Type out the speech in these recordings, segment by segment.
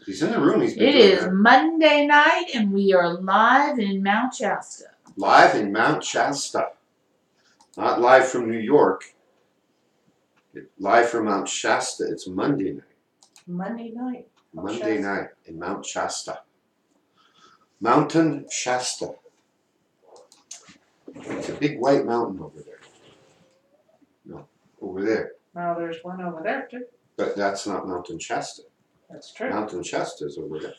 He's in the room. He's been It doing is that. Monday night, and we are live in Mount Shasta. Live in Mount Shasta. Not live from New York. Live from Mount Shasta. It's Monday night. Monday night. Monday night in Mount Shasta. Mountain Shasta. It's a big white mountain over there. No, over there. Well, there's one over there, too. But that's not Mountain Shasta. That's true. Mountain Shasta is over there.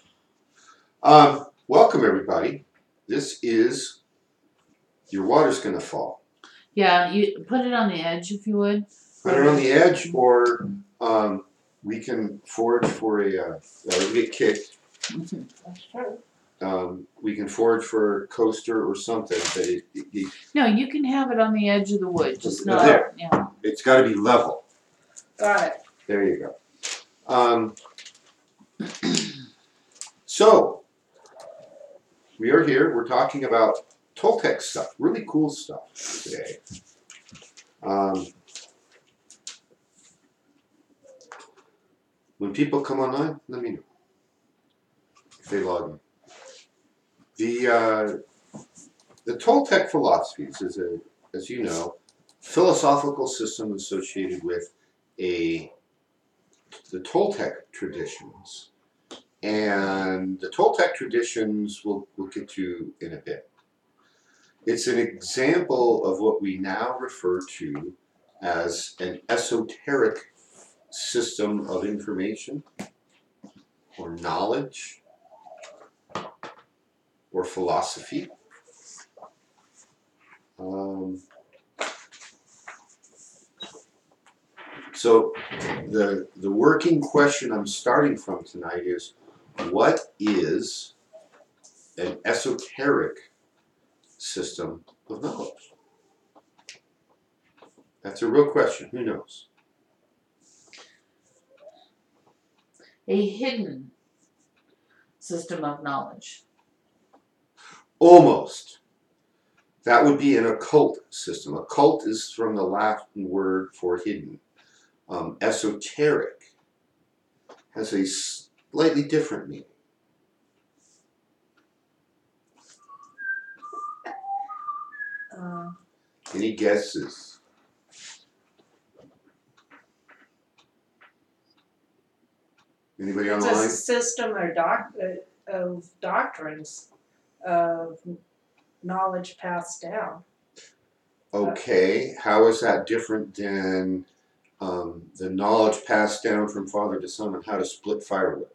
Welcome, everybody. This is Your Water's Gonna Fall. Yeah, you put it on the edge if you would. Put it on the edge, or we can forage for a. We get kicked. That's true. We can forage for a coaster or something, but No, you can have it on the edge of the wood, just not there. Yeah. It's got to be level. Got it. There you go. So we are here. We're talking about Toltec stuff, really cool stuff today. When people come online, let me know if they log in. The Toltec philosophies is as you know, philosophical system associated with the Toltec traditions. And the Toltec traditions we'll get to in a bit. It's an example of what we now refer to as an esoteric system of information or knowledge or philosophy. So the working question I'm starting from tonight is, what is an esoteric system of knowledge? That's a real question. Who knows? A hidden system of knowledge. Almost. That would be an occult system. Occult is from the Latin word for hidden. Esoteric has a slightly different meaning. Any guesses? Anybody online? It's a system or of doctrines of knowledge passed down. Okay, how is that different than the knowledge passed down from father to son on how to split firewood?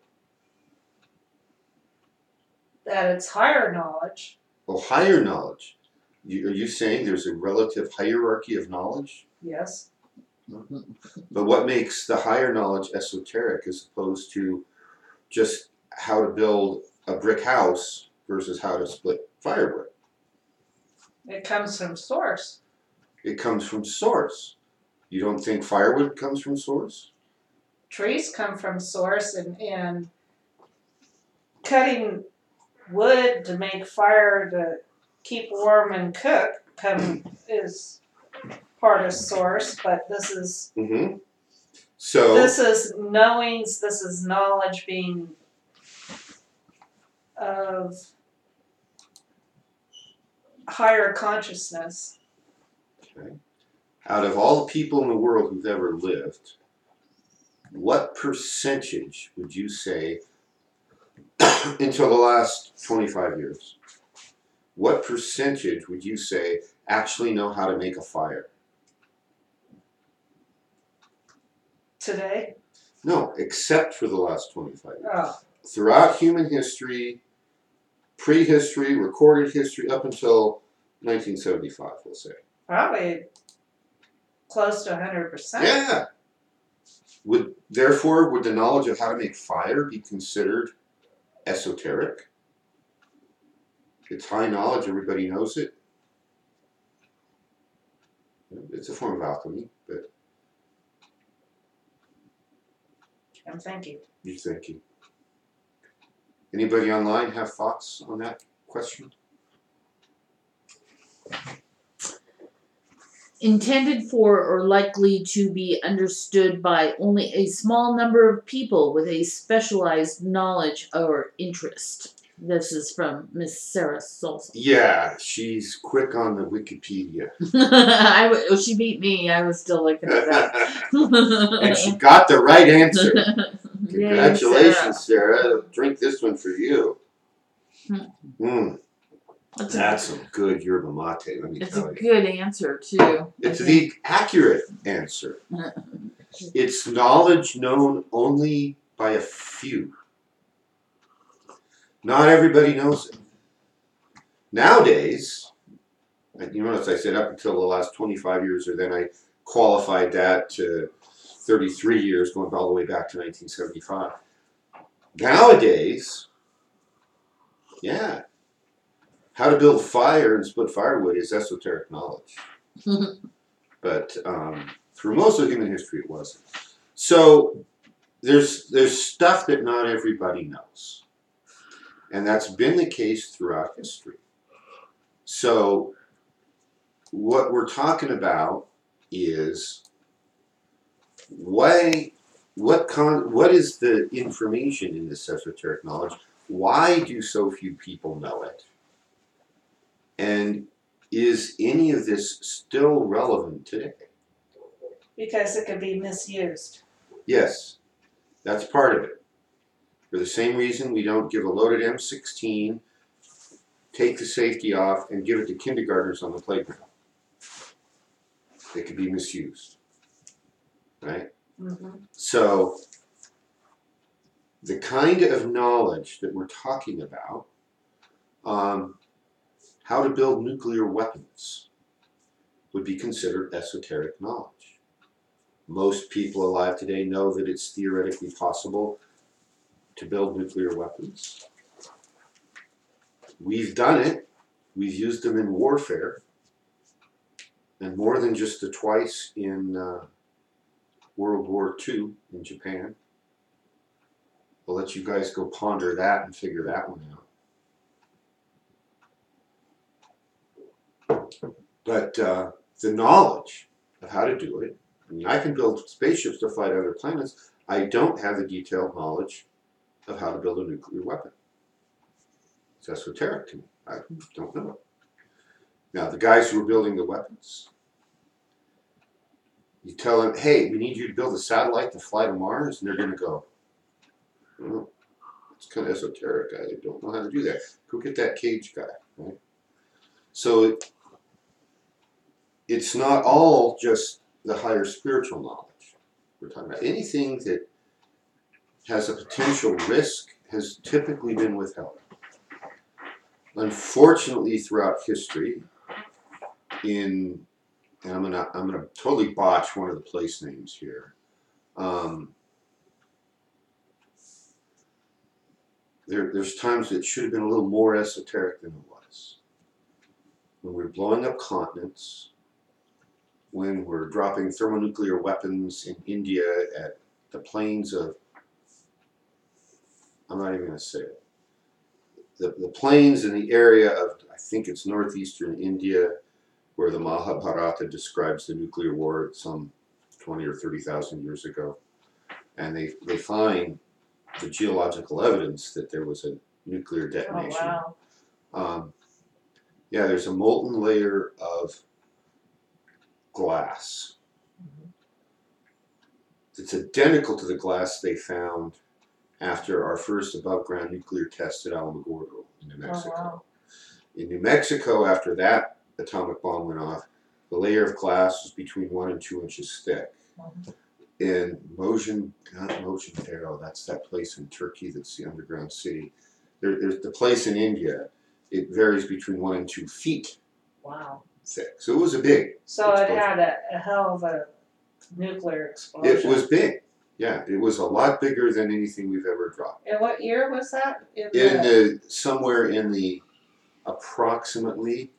That it's higher knowledge. Well, higher knowledge. Are you saying there's a relative hierarchy of knowledge? Yes. But what makes the higher knowledge esoteric as opposed to just how to build a brick house versus how to split firewood? It comes from source. It comes from source. You don't think firewood comes from source? Trees come from source, and cutting wood to make fire to keep warm and cook is part of source, but this is So this is knowings, this is knowledge being of higher consciousness. okay. Out of all the people in the world who've ever lived, what percentage would you say until the last 25 years, what percentage would you say actually know how to make a fire? Today? No, except for the last 25 years. Oh. Throughout human history, prehistory, recorded history, up until 1975, we'll say. Probably close to 100%. Yeah. Therefore, would the knowledge of how to make fire be considered esoteric? It's high knowledge, everybody knows it. It's a form of alchemy, but I'm thinking. you're thinking. Anybody online have thoughts on that question? intended for or likely to be understood by only a small number of people with a specialized knowledge or interest. This is from Miss Sarah Solson. Yeah, she's quick on the Wikipedia. She beat me. I was still looking it up. And she got the right answer. Yay, Congratulations, Sarah. Drink this one for you. That's some good yerba mate, let me It's tell a you. good answer too. It's the accurate answer. It's knowledge known only by a few. Not everybody knows it. Nowadays, you notice I said up until the last 25 years, or then I qualified that to 33 years, going all the way back to 1975. Nowadays, yeah, how to build fire and split firewood is esoteric knowledge. But through most of human history, it wasn't. So there's stuff that not everybody knows. And that's been the case throughout history. So what we're talking about is what is the information in this esoteric knowledge? Why do so few people know it? And is any of this still relevant today? Because it could be misused. Yes, that's part of it. For the same reason we don't give a loaded M16, take the safety off, and give it to kindergartners on the playground. It could be misused, right? Mm-hmm. So the kind of knowledge that we're talking about, how to build nuclear weapons, would be considered esoteric knowledge. Most people alive today know that it's theoretically possible to build nuclear weapons. We've done it. We've used them in warfare. And more than just the twice in World War II in Japan. I'll let you guys go ponder that and figure that one out. But the knowledge of how to do it, I mean, I can build spaceships to fly to other planets. I don't have the detailed knowledge of how to build a nuclear weapon. It's esoteric to me. I don't know it. Now, the guys who are building the weapons, you tell them, hey, we need you to build a satellite to fly to Mars, and they're going to go, oh, it's kind of esoteric. I don't know how to do that. Go get that Cage guy, right? So it's not all just the higher spiritual knowledge we're talking about. Anything that has a potential risk has typically been withheld. Unfortunately, throughout history, and I'm gonna totally botch one of the place names here. There's times it should have been a little more esoteric than it was. When we're blowing up continents, when we're dropping thermonuclear weapons in India at the plains of, I'm not even going to say it, the plains in the area of, I think it's northeastern India, where the Mahabharata describes the nuclear war some 20 or 30,000 years ago. And they find the geological evidence that there was a nuclear detonation. Oh, wow. Yeah, there's a molten layer of glass. It's identical to the glass they found after our first above-ground nuclear test at Alamogordo in New Mexico. Oh, wow. In New Mexico, after that atomic bomb went off, the layer of glass was between 1 and 2 inches thick. Mhm. In Mohenjo-daro, that's that place in Turkey that's the underground city. There's the place in India, it varies between 1 and 2 feet Wow. thick. So it was a big So it explosion. had a hell of a nuclear explosion. It was big. Yeah, it was a lot bigger than anything we've ever dropped. And what year was that? Somewhere in the approximately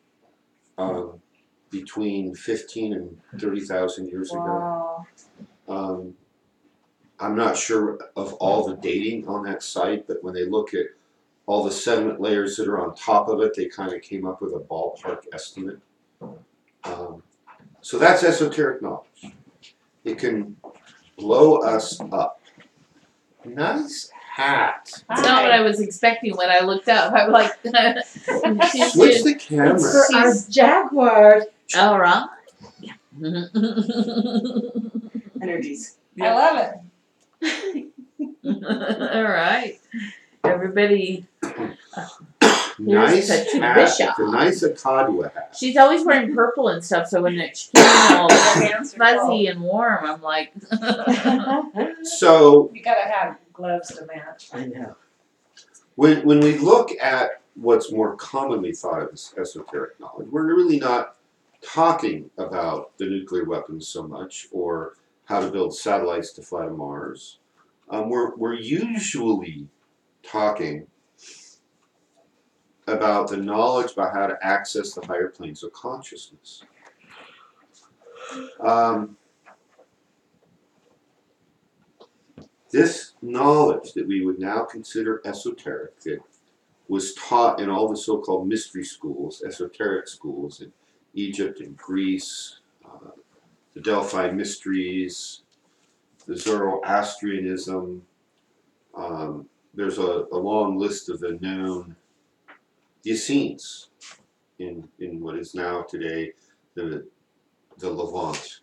between 15 and 30,000 years ago. Wow. I'm not sure of all the dating on that site, but when they look at all the sediment layers that are on top of it, they kind of came up with a ballpark estimate. So that's esoteric knowledge. It can blow us up. Nice hat. It's not what I was expecting when I looked up. I'm like, she's Switch just, the camera. It's for our She's- Jaguar all right. energies. I love it. All right. Everybody, Nice Here's hat. Patricia. It's a nice Akadwa hat. she's always wearing purple and stuff, so when it's all Her hands are fuzzy and warm, I'm like, So cold. You gotta have gloves to match. I know. when we look at what's more commonly thought of as esoteric knowledge, we're really not talking about the nuclear weapons so much, or how to build satellites to fly to Mars. We're usually talking about the knowledge about how to access the higher planes of consciousness. This knowledge that we would now consider esoteric, that was taught in all the so-called mystery schools, esoteric schools in Egypt and Greece, the Delphi Mysteries, the Zoroastrianism. There's a long list of the known Essenes in what is now today the Levant,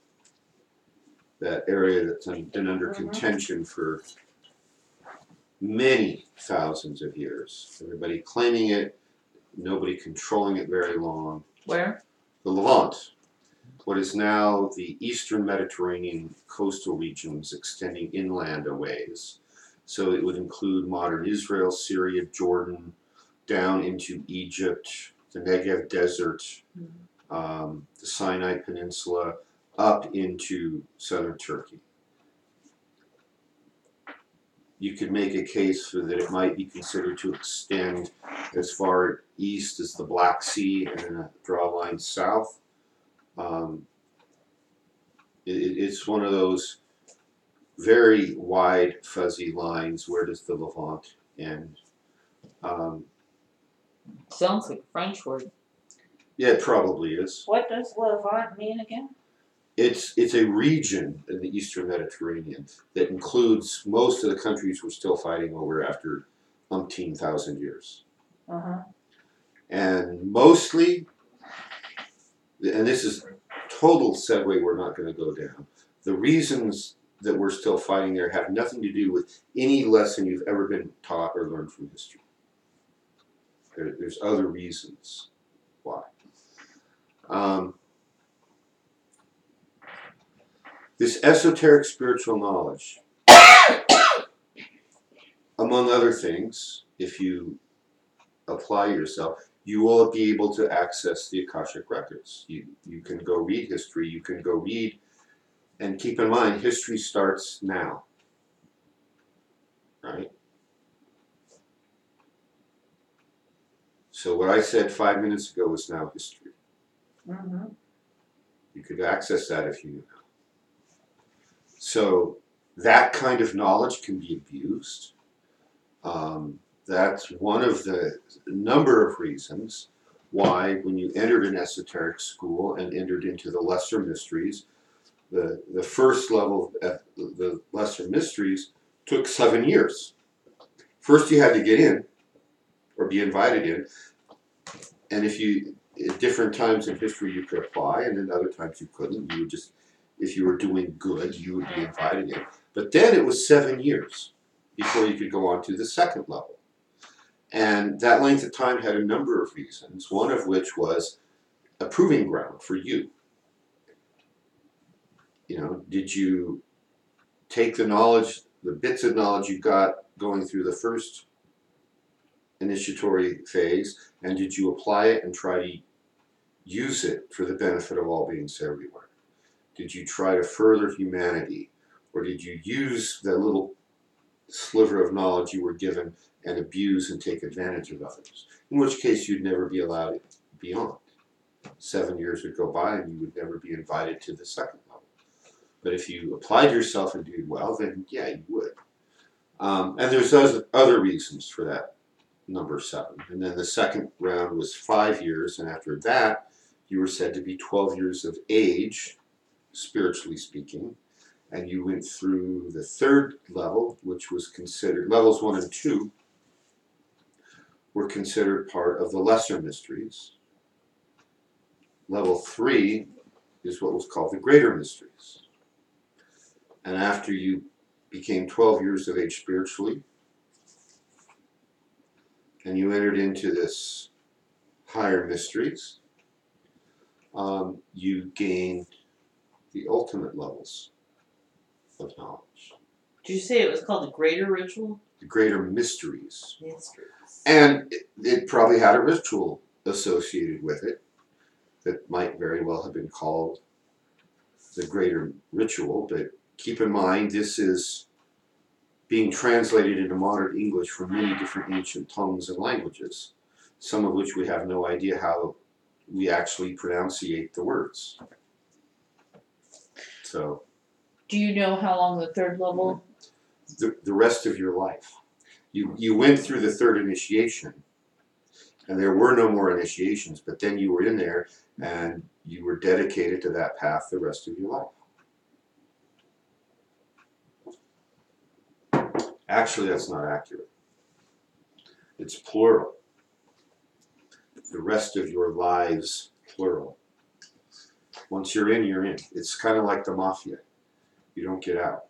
that area that's been under contention for many thousands of years. Everybody claiming it, nobody controlling it very long. where? The Levant, what is now the eastern Mediterranean coastal regions extending inland a ways. So it would include modern Israel, Syria, Jordan, down into Egypt, the Negev Desert, the Sinai Peninsula, up into southern Turkey. You could make a case for that it might be considered to extend as far east as the Black Sea and then draw a line south. It's one of those very wide, fuzzy lines. Where does the Levant end? Sounds like a French word. Yeah, it probably is. What does Levant mean again? It's a region in the eastern Mediterranean that includes most of the countries we're still fighting over after umpteen thousand years. Uh-huh. And mostly, and this is total segue we're not going to go down, the reasons that we're still fighting there have nothing to do with any lesson you've ever been taught or learned from history. There's other reasons why. This esoteric spiritual knowledge, among other things, if you apply yourself, you will be able to access the Akashic records. You can go read history, you can go read, and keep in mind, history starts now, right? So what I said 5 minutes ago is now history. Mm-hmm. You could access that if you knew how. So that kind of knowledge can be abused. That's one of the number of reasons why when you entered an esoteric school and entered into the lesser mysteries, the first level of the lesser mysteries took 7 years. First you had to get in or be invited in, and if you at different times in history you could apply, and then other times you couldn't. You would just, if you were doing good, you would be invited in. But then it was 7 years before you could go on to the second level. And that length of time had a number of reasons, one of which was a proving ground for you. You know, did you take the knowledge, the bits of knowledge you got going through the first initiatory phase, and did you apply it and try to use it for the benefit of all beings everywhere? Did you try to further humanity, or did you use that little sliver of knowledge you were given and abuse and take advantage of others? In which case you'd never be allowed beyond. 7 years would go by and you would never be invited to the second level. But if you applied yourself and did well, then yeah, you would. And there's other reasons for that number 7. And then the second round was 5 years, and after that, you were said to be 12 years of age, spiritually speaking, and you went through the third level, which was considered, levels 1 and 2 were considered part of the lesser mysteries. Level 3 is what was called the greater mysteries. And after you became 12 years of age spiritually, and you entered into this higher mysteries, you gained the ultimate levels of knowledge, Did you say it was called the Greater Ritual? the greater mysteries. Mysteries. And it probably had a ritual associated with it that might very well have been called the greater ritual, but keep in mind this is being translated into modern English from many different ancient tongues and languages, some of which we have no idea how we actually pronunciate the words. So Do you know how long the third level? the rest of your life. You went through the third initiation, and there were no more initiations, but then you were in there and you were dedicated to that path the rest of your life. Actually, that's not accurate. It's plural. The rest of your lives, plural. Once you're in, you're in. It's kind of like the mafia. You don't get out.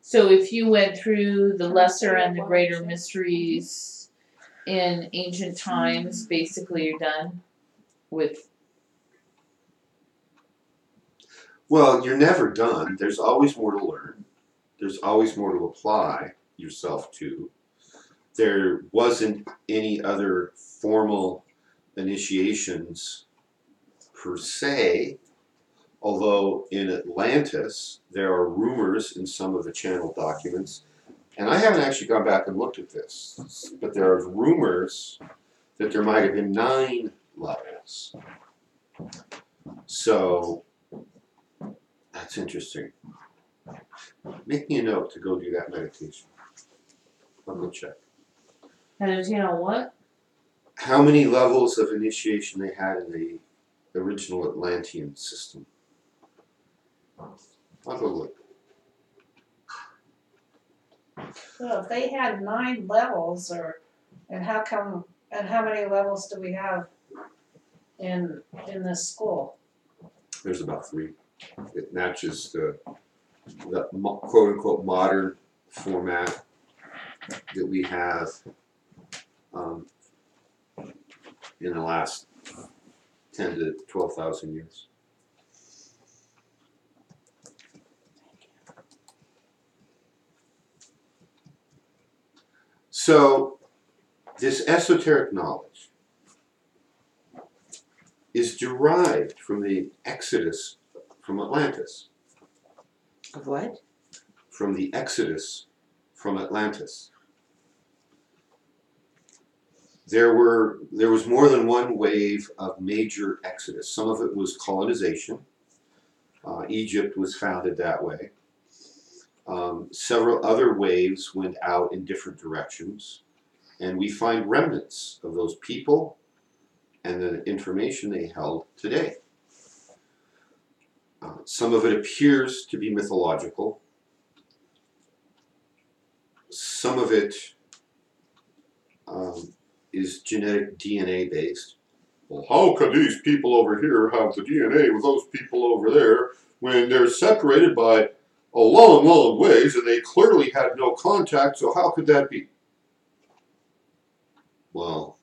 So if you went through the lesser and the greater mysteries in ancient times, basically you're done with. Well, you're never done. There's always more to learn. There's always more to apply yourself to. There wasn't any other formal initiations per se, although in Atlantis there are rumors in some of the channel documents, and I haven't actually gone back and looked at this, but there are rumors that there might have been 9 levels. So that's interesting. Make me a note to go do that meditation. I'll go check. And you know what? How many levels of initiation they had in the original Atlantean system? I'll go look. So if they had 9 levels, and how many levels do we have in this school? There's about 3. It matches the quote unquote modern format that we have in the last 10 to 12,000 years. So this esoteric knowledge is derived from the Exodus from Atlantis. Of what? From the Exodus from Atlantis. There was more than one wave of major exodus. Some of it was colonization. Egypt was founded that way. Several other waves went out in different directions, and we find remnants of those people and the information they held today. Some of it appears to be mythological. Some of it is genetic DNA based. Well, how could these people over here have the DNA with those people over there when they're separated by a long, long ways and they clearly had no contact, so how could that be? Well,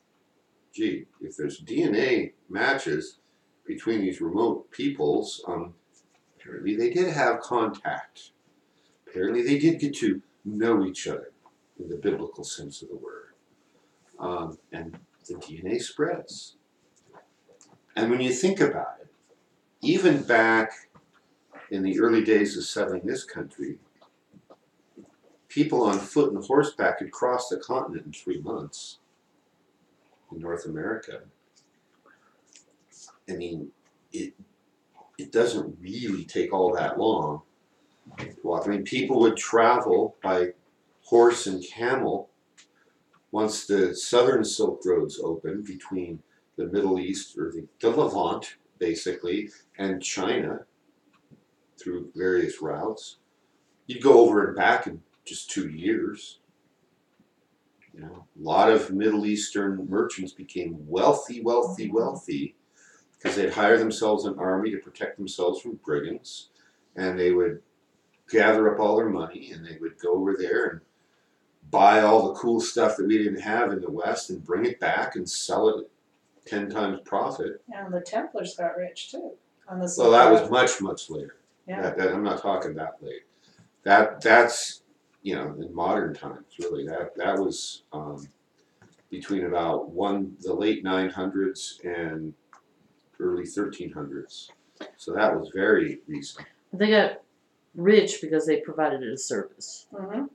gee, if there's DNA matches between these remote peoples, apparently they did have contact. Apparently they did get to know each other in the biblical sense of the word. And the DNA spreads. And when you think about it, even back in the early days of settling this country, people on foot and horseback could cross the continent in 3 months in North America. I mean, it doesn't really take all that long to walk. I mean, people would travel by horse and camel once the southern Silk Roads opened between the Middle East, or the Levant, basically, and China through various routes. You'd go over and back in just 2 years. You know, a lot of Middle Eastern merchants became wealthy because they'd hire themselves an army to protect themselves from brigands, and they would gather up all their money and they would go over there and buy all the cool stuff that we didn't have in the West and bring it back and sell it at 10 times profit. And the Templars got rich too on the Well, that was Silk Road. much later. Yeah. I'm not talking that late. That's in modern times really. That was between about the late 900s and early 1300s. So that was very recent. They got rich because they provided a service. Mm-hmm.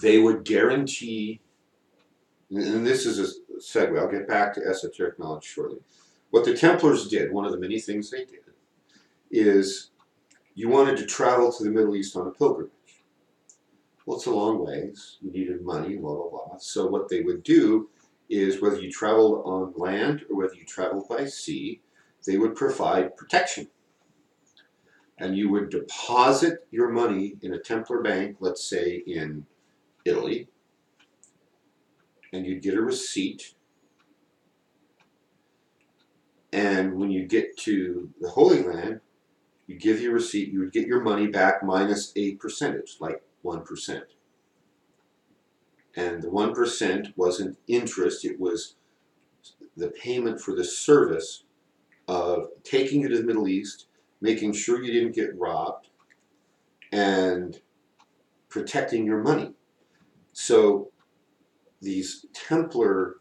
They would guarantee, and this is a segue, I'll get back to esoteric knowledge shortly. What the Templars did, one of the many things they did, is you wanted to travel to the Middle East on a pilgrimage. Well, it's a long ways, you needed money, blah, blah, blah. So what they would do is whether you traveled on land or whether you traveled by sea, they would provide protection. And you would deposit your money in a Templar bank, let's say in Italy, and you'd get a receipt. And when you get to the Holy Land, you give your receipt, you would get your money back minus a percentage, like 1%. And the 1% wasn't interest, it was the payment for the service of taking you to the Middle East, making sure you didn't get robbed, and protecting your money. So these Templar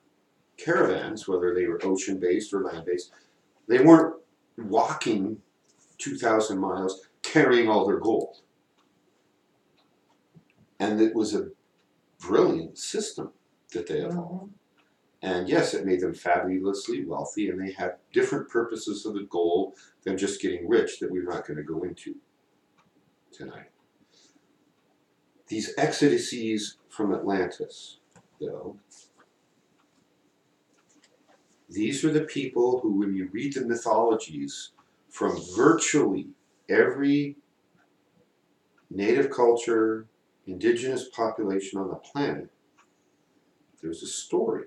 caravans, whether they were ocean-based or land-based, they weren't walking 2,000 miles carrying all their gold. And it was a brilliant system that they evolved. And yes, it made them fabulously wealthy, and they had different purposes of the gold than just getting rich that we're not going to go into tonight. These exoduses from Atlantis, though, these are the people who, when you read the mythologies from virtually every native culture, indigenous population on the planet, there's a story.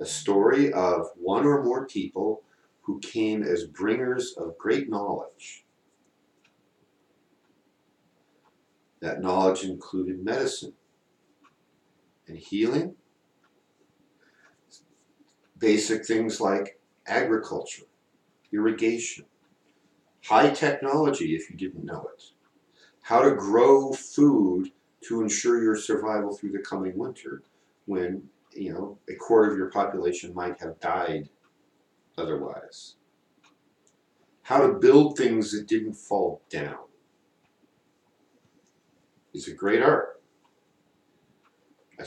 A story of one or more people who came as bringers of great knowledge. That knowledge included medicine and healing, basic things like agriculture, irrigation, high technology if you didn't know it, how to grow food to ensure your survival through the coming winter when, a quarter of your population might have died otherwise. How to build things that didn't fall down. It's a great art. I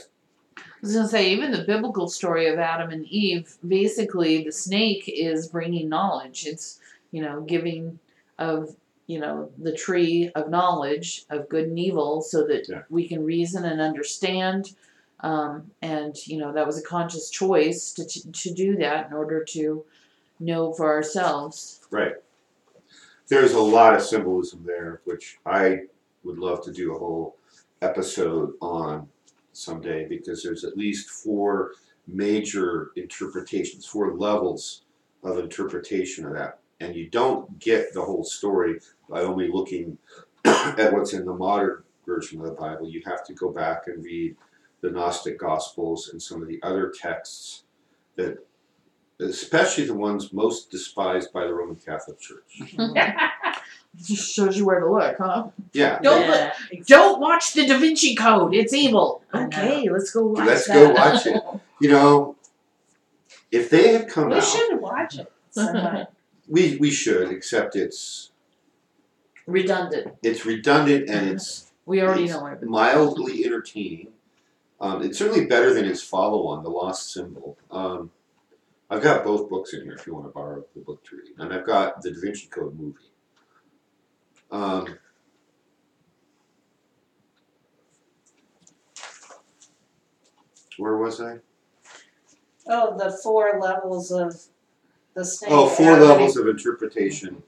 was going to say, even the biblical story of Adam and Eve, basically the snake is bringing knowledge. It's, giving of, the tree of knowledge of good and evil so that we can reason and understand. And, that was a conscious choice to do that in order to know for ourselves. Right. There's a lot of symbolism there, which I would love to do a whole episode on someday, because there's at least 4 major interpretations, 4 levels of interpretation of that. And you don't get the whole story by only looking at what's in the modern version of the Bible. You have to go back and read the Gnostic Gospels and some of the other texts that, especially the ones most despised by the Roman Catholic Church. Just shows you where to look, huh? Yeah. Don't watch the Da Vinci Code. It's evil. Okay, let's go watch Let's go watch it. If they had come out... We should watch it sometime. We should, except it's... redundant. It's redundant and it's... We already know it. Mildly entertaining. It's certainly better than its follow-on, The Lost Symbol. I've got both books in here if you want to borrow the book to read. And I've got the Da Vinci Code movie. Where was I? Oh, the 4 levels of the snake. Oh, four Adam and levels of interpretation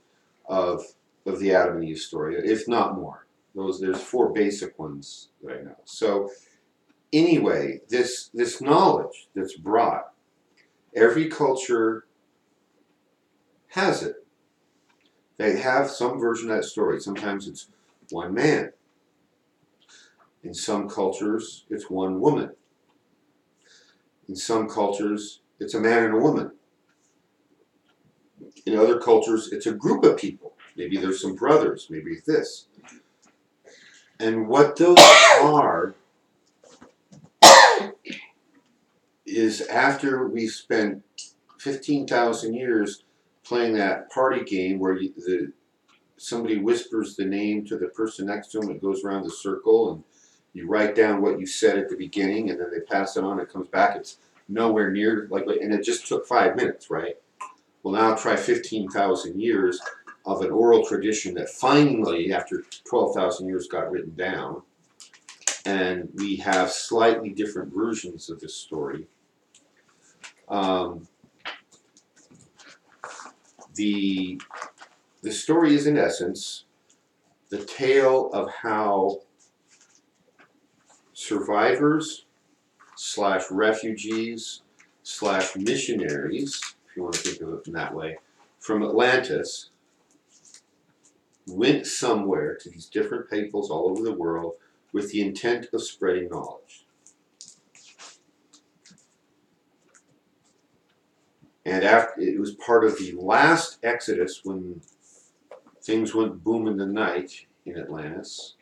of the Adam and Eve story, if not more. There's four basic ones that I know. So anyway, this knowledge that's brought, every culture has it. They have some version of that story. Sometimes it's one man. In some cultures, it's one woman. In some cultures, it's a man and a woman. In other cultures, it's a group of people. Maybe there's some brothers, maybe this. And what those are is after we spent 15,000 years playing that party game where somebody whispers the name to the person next to them, it goes around the circle, and you write down what you said at the beginning, and then they pass it on, it comes back, it's nowhere near, and it just took 5 minutes, right? Well, now try 15,000 years of an oral tradition that finally, after 12,000 years, got written down, and we have slightly different versions of this story. The story is, in essence, the tale of how survivors / refugees / missionaries, if you want to think of it in that way, from Atlantis went somewhere to these different peoples all over the world with the intent of spreading knowledge. And after, it was part of the last exodus when things went boom in the night in Atlantis,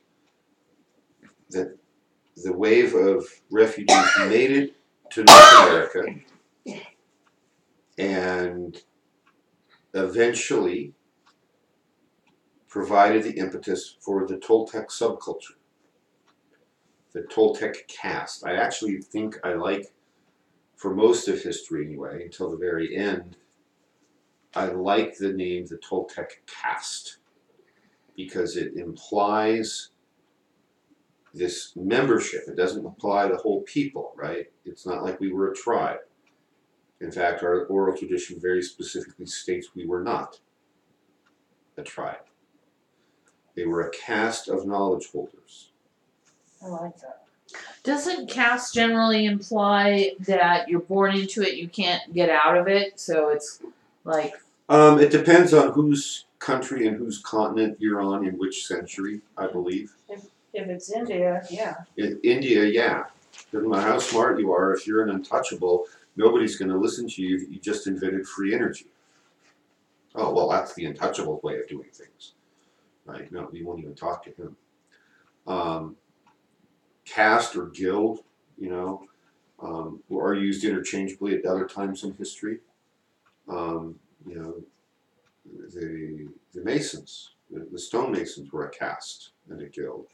that the wave of refugees made it to North America and eventually provided the impetus for the Toltec subculture, the Toltec caste. I actually think I like, for most of history anyway, until the very end, I like the name the Toltec caste because it implies this membership. It doesn't imply the whole people, right? It's not like we were a tribe. In fact, our oral tradition very specifically states we were not a tribe. They were a caste of knowledge holders. I like that. Doesn't caste generally imply that you're born into it, you can't get out of it? So it's like. It depends on whose country and whose continent you're on in which century, I believe. If it's India, yeah. In India, yeah. Doesn't matter how smart you are, if you're an untouchable, nobody's going to listen to you. You just invented free energy. Oh, well, that's the untouchable way of doing things. Right? No, we won't even talk to him. Caste or guild, are used interchangeably at other times in history. The Masons, the stonemasons were a caste and a guild.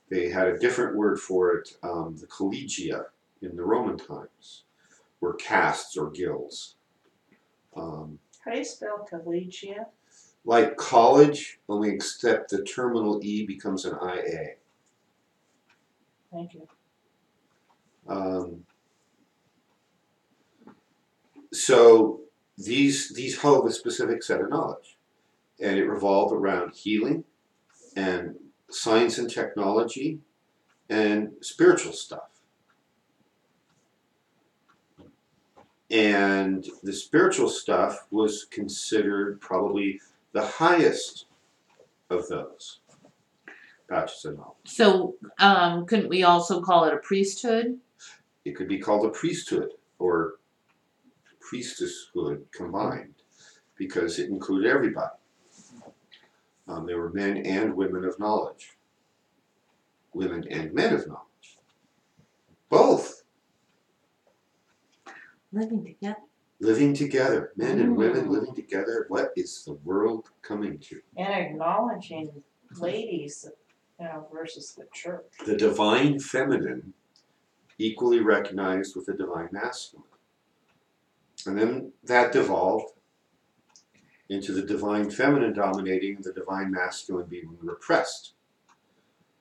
They had a different word for it. The collegia in the Roman times were castes or guilds. How do you spell collegia? Like college, only except the terminal E becomes an IA. Thank you. So these held a specific set of knowledge, and it revolved around healing and science and technology and spiritual stuff. And the spiritual stuff was considered probably the highest of those patches of knowledge. So, couldn't we also call it a priesthood? It could be called a priesthood or priestesshood combined because it included everybody. There were men and women of knowledge. Women and men of knowledge. Both. Living together. Living together. Men and women living together. What is the world coming to? And acknowledging ladies, versus the church. The divine feminine equally recognized with the divine masculine. And then that devolved into the divine feminine dominating and the divine masculine being repressed.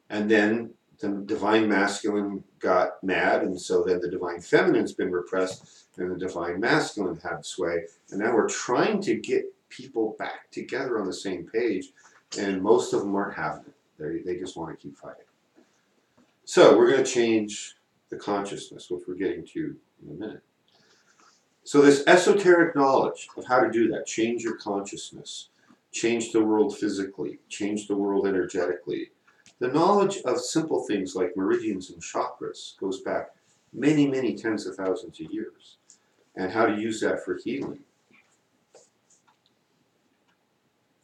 And then the divine masculine got mad, and so then the divine feminine's been repressed, and the divine masculine had sway, and now we're trying to get people back together on the same page, and most of them aren't having it. They just want to keep fighting. So we're going to change the consciousness, which we're getting to in a minute. So this esoteric knowledge of how to do that, change your consciousness, change the world physically, change the world energetically. The knowledge of simple things like meridians and chakras goes back many, many tens of thousands of years, and how to use that for healing.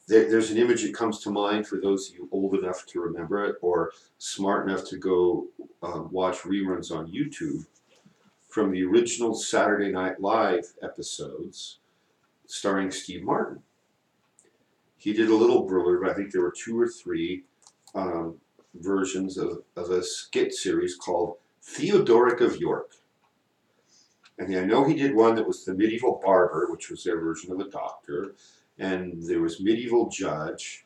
There's an image that comes to mind for those of you old enough to remember it or smart enough to go watch reruns on YouTube from the original Saturday Night Live episodes starring Steve Martin. He did a little brother, I think there were 2 or 3 versions of a skit series called Theodoric of York. And I know he did one that was the medieval barber, which was their version of a doctor. And there was medieval judge.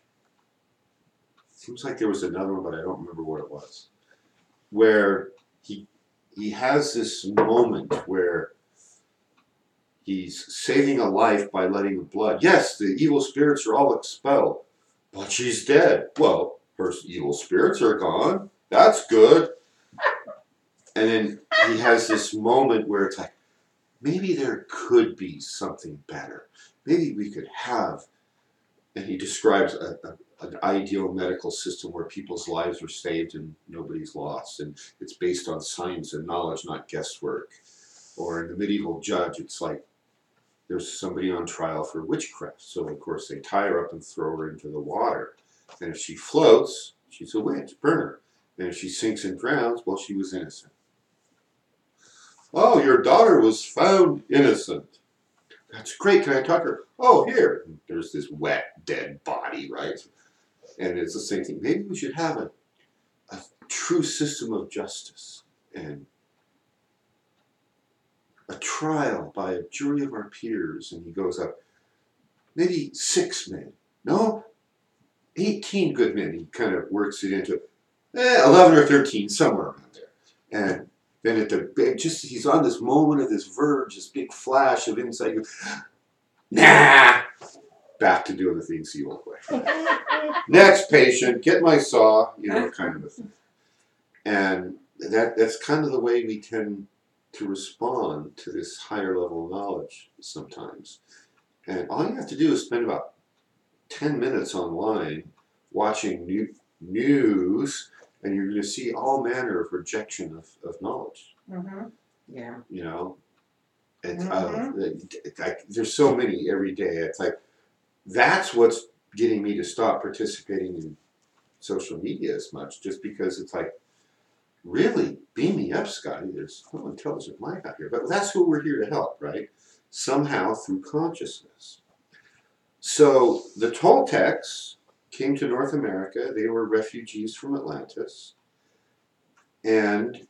Seems like there was another one, but I don't remember what it was. Where he has this moment where he's saving a life by letting the blood. Yes, the evil spirits are all expelled, but she's dead. Well, her evil spirits are gone. That's good. And then he has this moment where it's like, maybe there could be something better. Maybe we could have, and he describes an ideal medical system where people's lives are saved and nobody's lost, and it's based on science and knowledge, not guesswork. Or in the medieval judge, it's like there's somebody on trial for witchcraft, so of course they tie her up and throw her into the water. And if she floats, she's a witch, burn her. And if she sinks and drowns, well, she was innocent. Oh, your daughter was found innocent. That's great, can I talk to her? Oh, here. There's this wet, dead body, right? And it's the same thing. Maybe we should have a true system of justice and a trial by a jury of our peers. And he goes up, maybe 6 men. No, 18 good men. He kind of works it into 11 or 13, somewhere around there. And then at the just he's on this moment of this verge, this big flash of insight. He goes, nah, back to doing the things the old way. Next patient, get my saw, kind of a thing. And that's kind of the way we tend to respond to this higher level of knowledge sometimes. And all you have to do is spend about 10 minutes online watching news, and you're going to see all manner of rejection of knowledge. Mm-hmm. Yeah. And there's so many every day. It's like, that's what's getting me to stop participating in social media as much, just because it's like, really, beam me up, Scotty. There's no intelligent life out here. But that's who we're here to help, right? Somehow through consciousness. So the Toltecs came to North America. They were refugees from Atlantis. And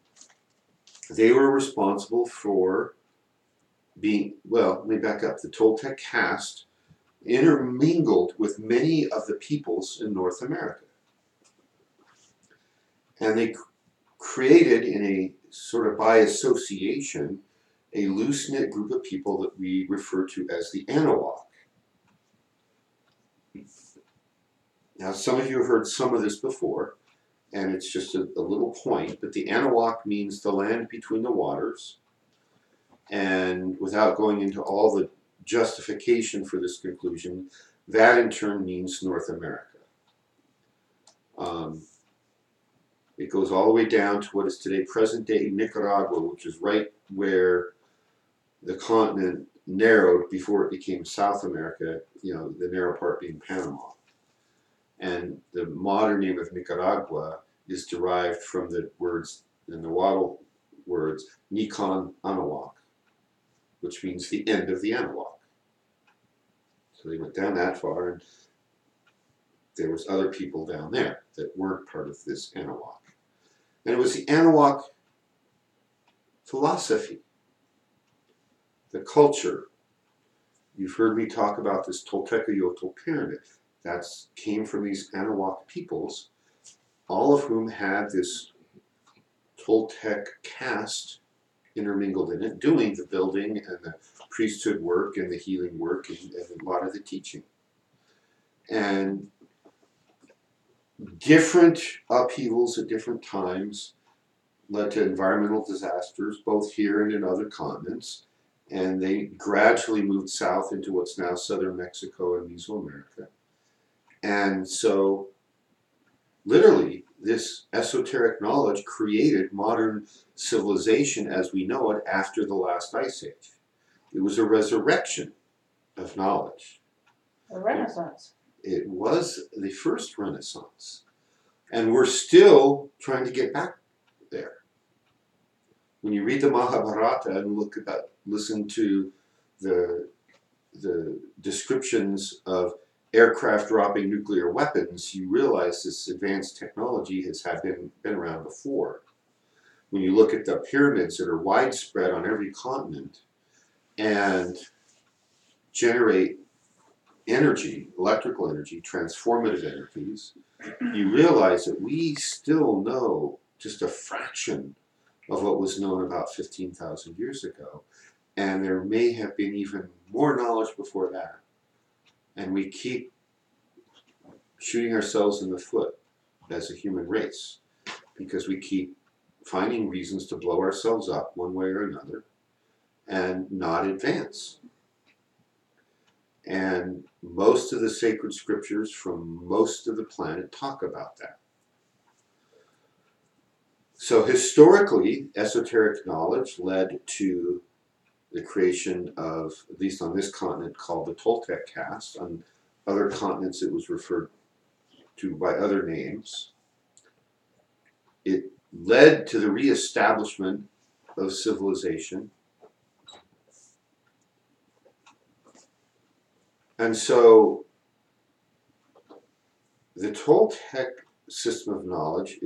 they were responsible for being, well, let me back up. The Toltec caste intermingled with many of the peoples in North America. And they created, in a sort of by association, a loose-knit group of people that we refer to as the Anahuac. Now, some of you have heard some of this before, and it's just a little point, but the Anahuac means the land between the waters. And without going into all the justification for this conclusion, that in turn means North America. It goes all the way down to what is today present-day Nicaragua, which is right where the continent narrowed before it became South America, the narrow part being Panama. And the modern name of Nicaragua is derived from the words, the Nahuatl words, Nikan Anahuac, which means the end of the Anahuac. So they went down that far, and there was other people down there that weren't part of this Anahuac. And it was the Anahuac philosophy, the culture. You've heard me talk about this Tolteca-Yotl pyramid. That came from these Anahuac peoples, all of whom had this Toltec caste intermingled in it, doing the building and the priesthood work and the healing work and a lot of the teaching. And different upheavals at different times led to environmental disasters, both here and in other continents. And they gradually moved south into what's now southern Mexico and Mesoamerica. And so, literally, this esoteric knowledge created modern civilization as we know it after the last ice age. It was a resurrection of knowledge. The Renaissance. It was the first Renaissance. And we're still trying to get back there. When you read the Mahabharata and listen to the descriptions of aircraft dropping nuclear weapons, you realize this advanced technology has been around before. When you look at the pyramids that are widespread on every continent and generate energy, electrical energy, transformative energies, you realize that we still know just a fraction of what was known about 15,000 years ago. And there may have been even more knowledge before that. And we keep shooting ourselves in the foot as a human race because we keep finding reasons to blow ourselves up one way or another and not advance. And most of the sacred scriptures from most of the planet talk about that. So historically, esoteric knowledge led to the creation of, at least on this continent, called the Toltec caste. On other continents, it was referred to by other names. It led to the reestablishment of civilization. And so the Toltec system of knowledge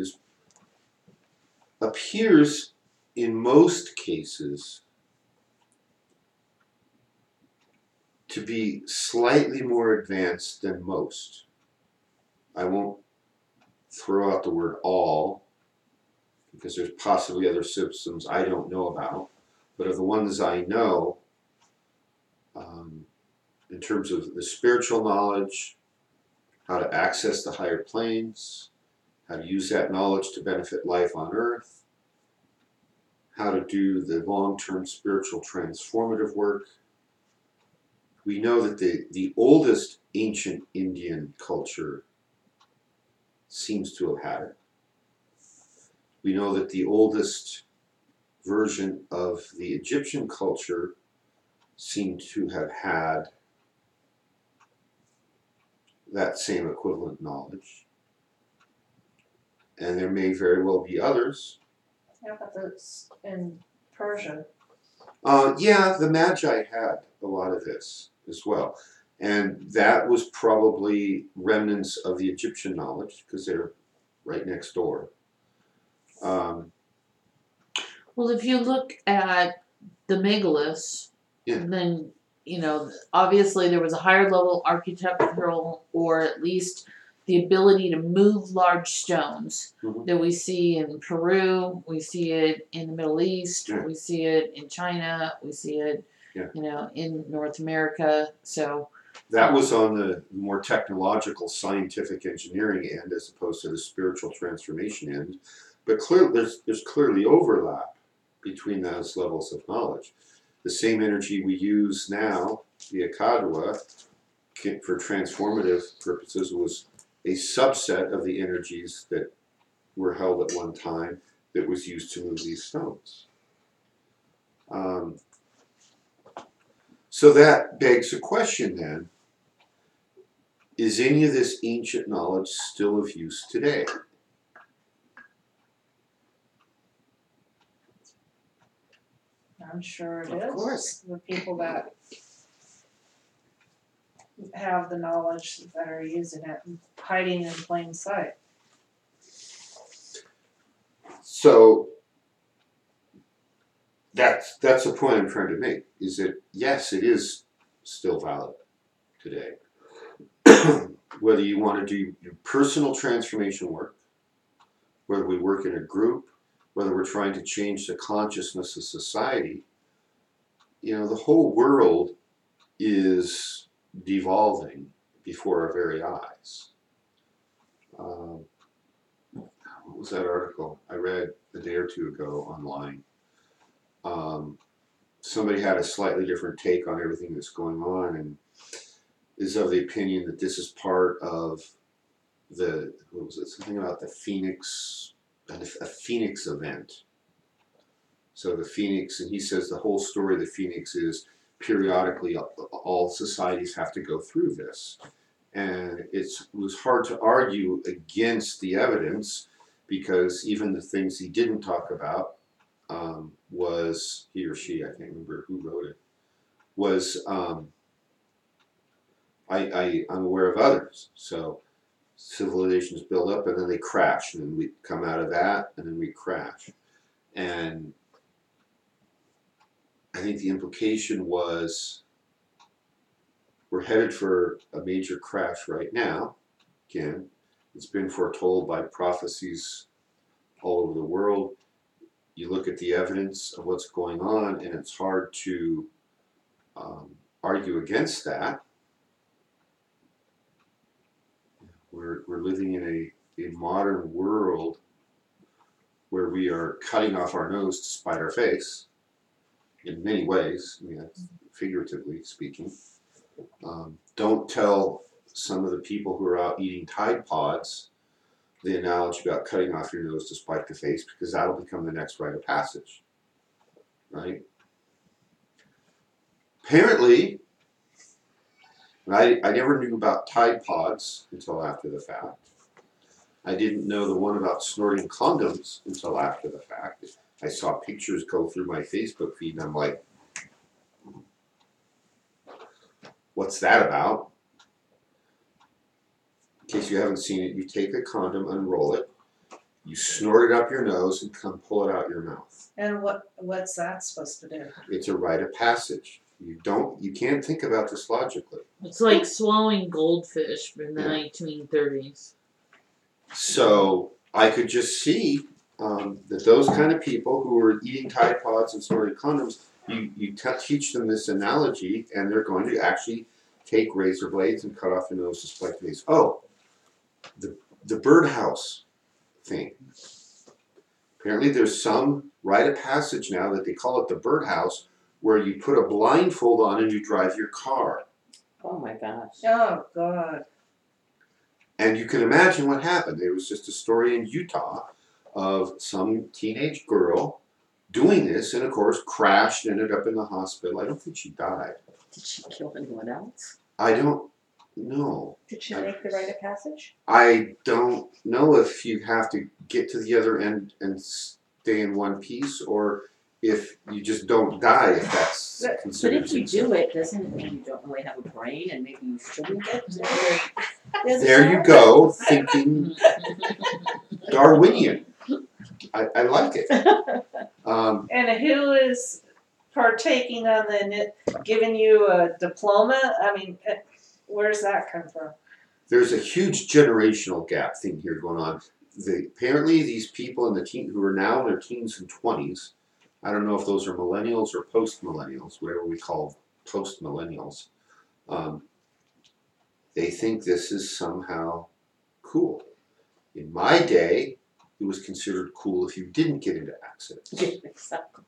appears in most cases to be slightly more advanced than most. I won't throw out the word all, because there's possibly other systems I don't know about, but of the ones I know, in terms of the spiritual knowledge, how to access the higher planes, how to use that knowledge to benefit life on Earth, how to do the long-term spiritual transformative work. We know that the oldest ancient Indian culture seems to have had it. We know that the oldest version of the Egyptian culture seemed to have had that same equivalent knowledge. And there may very well be others. Yeah, but that's in Persia. Yeah, the Magi had a lot of this as well. And that was probably remnants of the Egyptian knowledge, because they're right next door. Well, if you look at the megaliths, Yeah. then, you know, obviously there was a higher level architectural, or at least the ability to move large stones Mhm. that we see in Peru, we see it in the Middle East, Yeah. we see it in China, we see it, Yeah. you know, in North America. So That was on the more technological, scientific engineering end as opposed to the spiritual transformation end. But there's clearly overlap between those levels of knowledge. The same energy we use now, the Akadwa, for transformative purposes, was a subset of the energies that were held at one time that was used to move these stones. So that begs a question then, is any of this ancient knowledge still of use today? I'm sure it is. Of course. The people that have the knowledge that are using it and hiding in plain sight. So that's the point I'm trying to make, is that yes, it is still valid today. Whether you want to do your personal transformation work, whether we work in a group, whether we're trying to change the consciousness of society, the whole world is devolving before our very eyes. What was that article I read a day or two ago online? Somebody had a slightly different take on everything that's going on and is of the opinion that this is part of something about the Phoenix, a Phoenix event. So the Phoenix, and he says the whole story of the Phoenix is periodically all societies have to go through this. And it was hard to argue against the evidence because even the things he didn't talk about was, he or she, I can't remember who wrote it, was I'm aware of others. So civilizations build up and then they crash, and then we come out of that and then we crash. And I think the implication was we're headed for a major crash right now. Again, it's been foretold by prophecies all over the world. You look at the evidence of what's going on, and it's hard to argue against that. We're living in a modern world where we are cutting off our nose to spite our face in many ways, that's figuratively speaking. Don't tell some of the people who are out eating Tide Pods the analogy about cutting off your nose to spite the face, because that'll become the next rite of passage, right? Apparently, I never knew about Tide Pods until after the fact. I didn't know the one about snorting condoms until after the fact. I saw pictures go through my Facebook feed, and I'm like, what's that about? In case you haven't seen it, you take a condom, unroll it, you snort it up your nose, and come pull it out your mouth. And what's that supposed to do? It's a rite of passage. You can't think about this logically. It's like swallowing goldfish in the 1930s. So I could just see that those kind of people who are eating Tide Pods and snorting condoms, you teach them this analogy, and they're going to actually take razor blades and cut off your nose to spite the face. Oh, the birdhouse thing. Apparently there's some rite of passage now that they call it the birdhouse, where you put a blindfold on and you drive your car. Oh my gosh. Oh, God. And you can imagine what happened. There was just a story in Utah of some teenage girl doing this, and of course crashed, ended up in the hospital. I don't think she died. Did she kill anyone else? I don't know. Did she make the rite of passage? I don't know if you have to get to the other end and stay in one piece, or if you just don't die, if that's But considered if you successful. do it, doesn't it mean you don't really have a brain and maybe you shouldn't get There you go, thinking Darwinian. I like it. And who is partaking on giving you a diploma? I mean, where's that come from? There's a huge generational gap thing here going on. Apparently these people in who are now in their teens and 20s, I don't know if those are millennials or post-millennials, whatever we call post-millennials, they think this is somehow cool. In my day, it was considered cool if you didn't get into accidents. Exactly.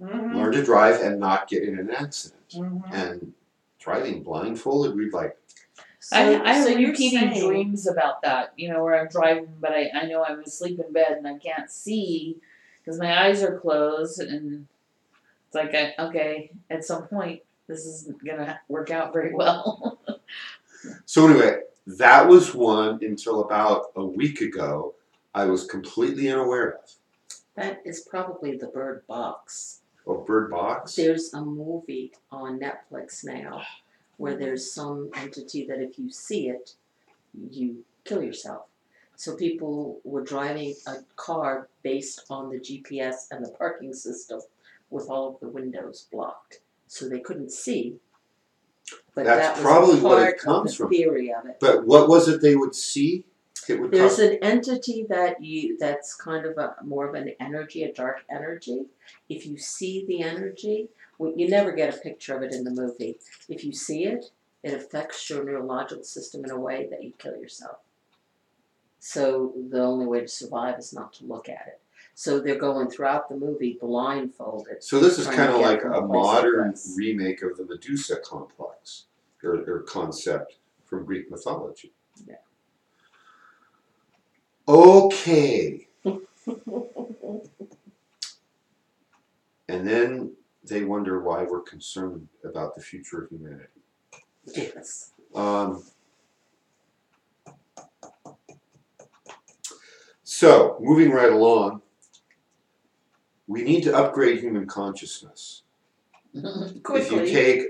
Mm-hmm. Learn to drive and not get in an accident. Mm-hmm. And driving blindfolded, we'd like, I have so you're repeating saying- dreams about that, where I'm driving, but I know I'm asleep in bed and I can't see because my eyes are closed, and it's like, okay, at some point, this isn't going to work out very well. So anyway, that was one until about a week ago I was completely unaware of. That is probably the Bird Box. Or Bird Box. There's a movie on Netflix now where there's some entity that if you see it, you kill yourself. So people were driving a car based on the GPS and the parking system with all of the windows blocked. So they couldn't see. But That's that probably was what it part comes of the from. theory of it. But what was it they would see? It would There's cost, an entity that's kind of more of an energy, a dark energy. If you see the energy, you never get a picture of it in the movie. If you see it, it affects your neurological system in a way that you kill yourself. So the only way to survive is not to look at it. So they're going throughout the movie blindfolded. so this is trying kind to of get like from a place to modern place. remake of the Medusa complex or concept from Greek mythology. Yeah. Okay. And then they wonder why we're concerned about the future of humanity. Yes. So, moving right along, we need to upgrade human consciousness. If you Quickly. take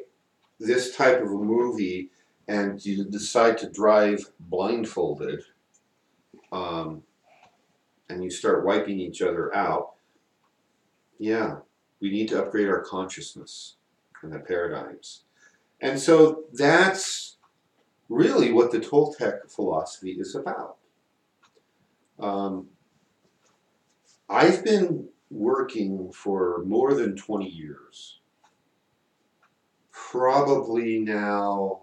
this type of a movie and you decide to drive blindfolded, and you start wiping each other out, yeah, we need to upgrade our consciousness and the paradigms. And so that's really what the Toltec philosophy is about. I've been working for more than 20 years. Probably now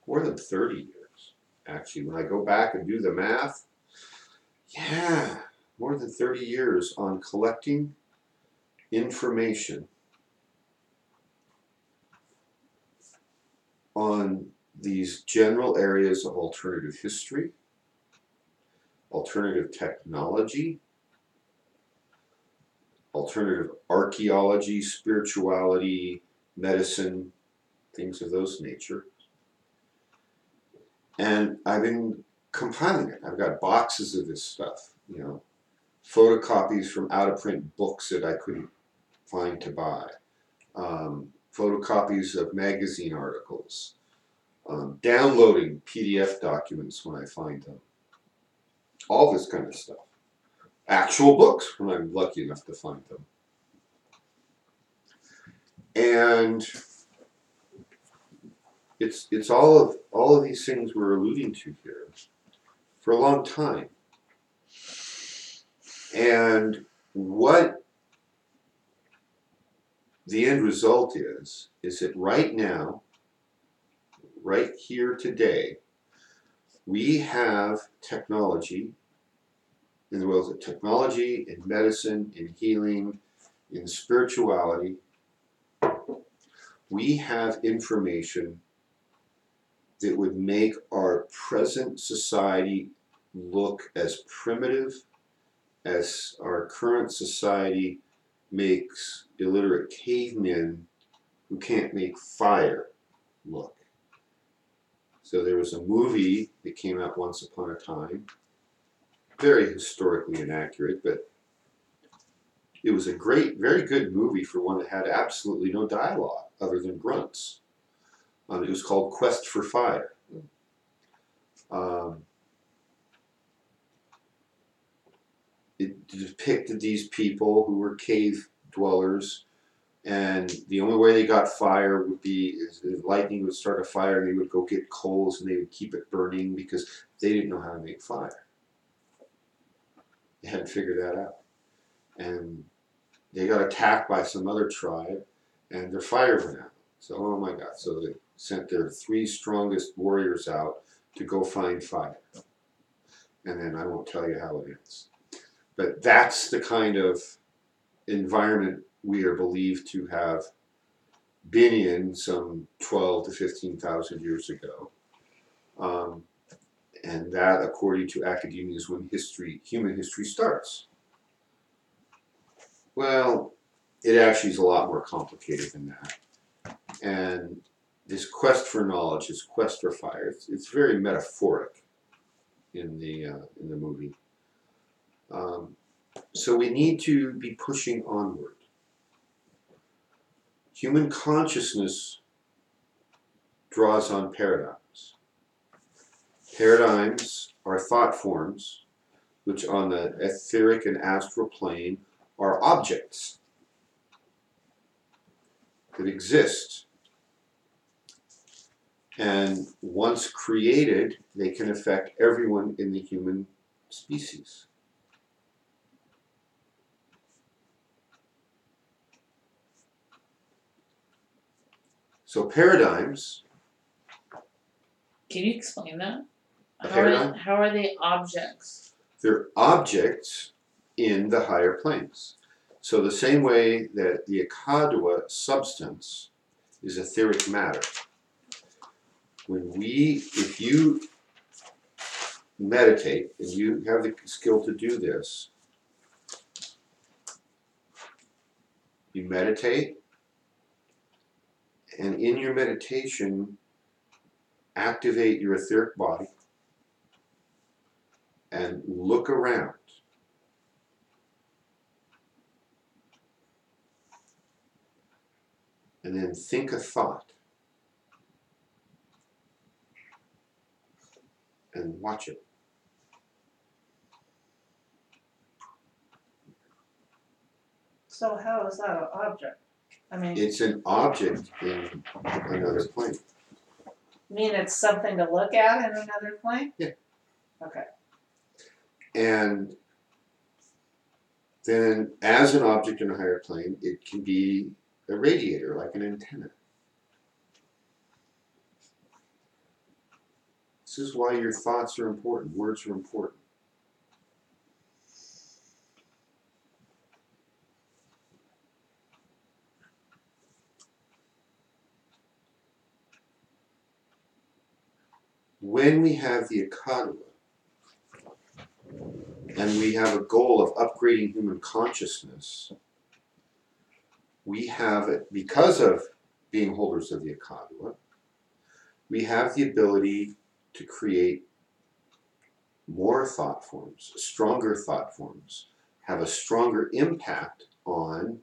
more than 30 years, actually. When I go back and do the math, yeah, more than 30 years on collecting information on these general areas of alternative history, alternative technology, alternative archaeology, spirituality, medicine, things of those nature. And I've been compiling it. I've got boxes of this stuff, photocopies from out-of-print books that I couldn't find to buy, photocopies of magazine articles, downloading PDF documents when I find them, all this kind of stuff. Actual books when I'm lucky enough to find them. And it's all of these things we're alluding to here for a long time. And what the end result is that right now, right here today, we have technology in the world of technology, in medicine, in healing, in spirituality. We have information that would make our present society look as primitive as our current society makes illiterate cavemen who can't make fire look. So there was a movie that came out once upon a time, very historically inaccurate, but it was a great, very good movie for one that had absolutely no dialogue other than grunts. It was called Quest for Fire. It depicted these people who were cave dwellers, and the only way they got fire would be is lightning would start a fire, and they would go get coals and they would keep it burning because they didn't know how to make fire. They hadn't figured that out. And they got attacked by some other tribe, and their fire went out. So, oh my God. So they sent their 3 strongest warriors out to go find fire. And then I won't tell you how it ends. But that's the kind of environment we are believed to have been in some 12 to 15,000 years ago. And that, according to academia, is when human history starts. Well, it actually is a lot more complicated than that. And this quest for knowledge, this quest for fire, it's very metaphoric in the movie. So we need to be pushing onward. Human consciousness draws on paradigms. Paradigms are thought forms which on the etheric and astral plane are objects that exist And once created, they can affect everyone in the human species. So paradigms, Can you explain that? A paradigm? How are they objects? they're objects in the higher planes. So the same way that the Akadwa substance is etheric matter. If you meditate, and you have the skill to do this, you meditate, and in your meditation, activate your etheric body and look around. And then think a thought and watch it. So how is that an object? I mean, It's an object in another plane. mean it's something to look at in another plane? Yeah. Okay. And then, as an object in a higher plane, it can be a radiator, like an antenna. This is why your thoughts are important, words are important. When we have the Akadwa, and we have a goal of upgrading human consciousness, we have it, because of being holders of the Akadwa, we have the ability to create more thought forms, stronger thought forms, have a stronger impact on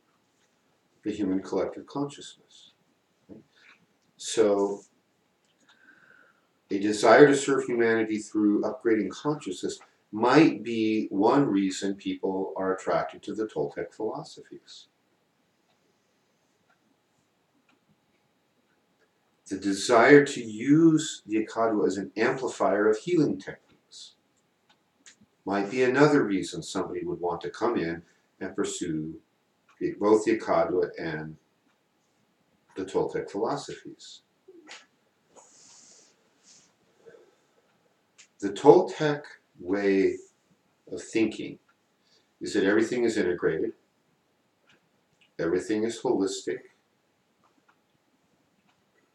the human collective consciousness. So, a desire to serve humanity through upgrading consciousness might be one reason people are attracted to the Toltec philosophies. The desire to use the Akadwa as an amplifier of healing techniques might be another reason somebody would want to come in and pursue both the Akadwa and the Toltec philosophies. The Toltec way of thinking is that everything is integrated, everything is holistic,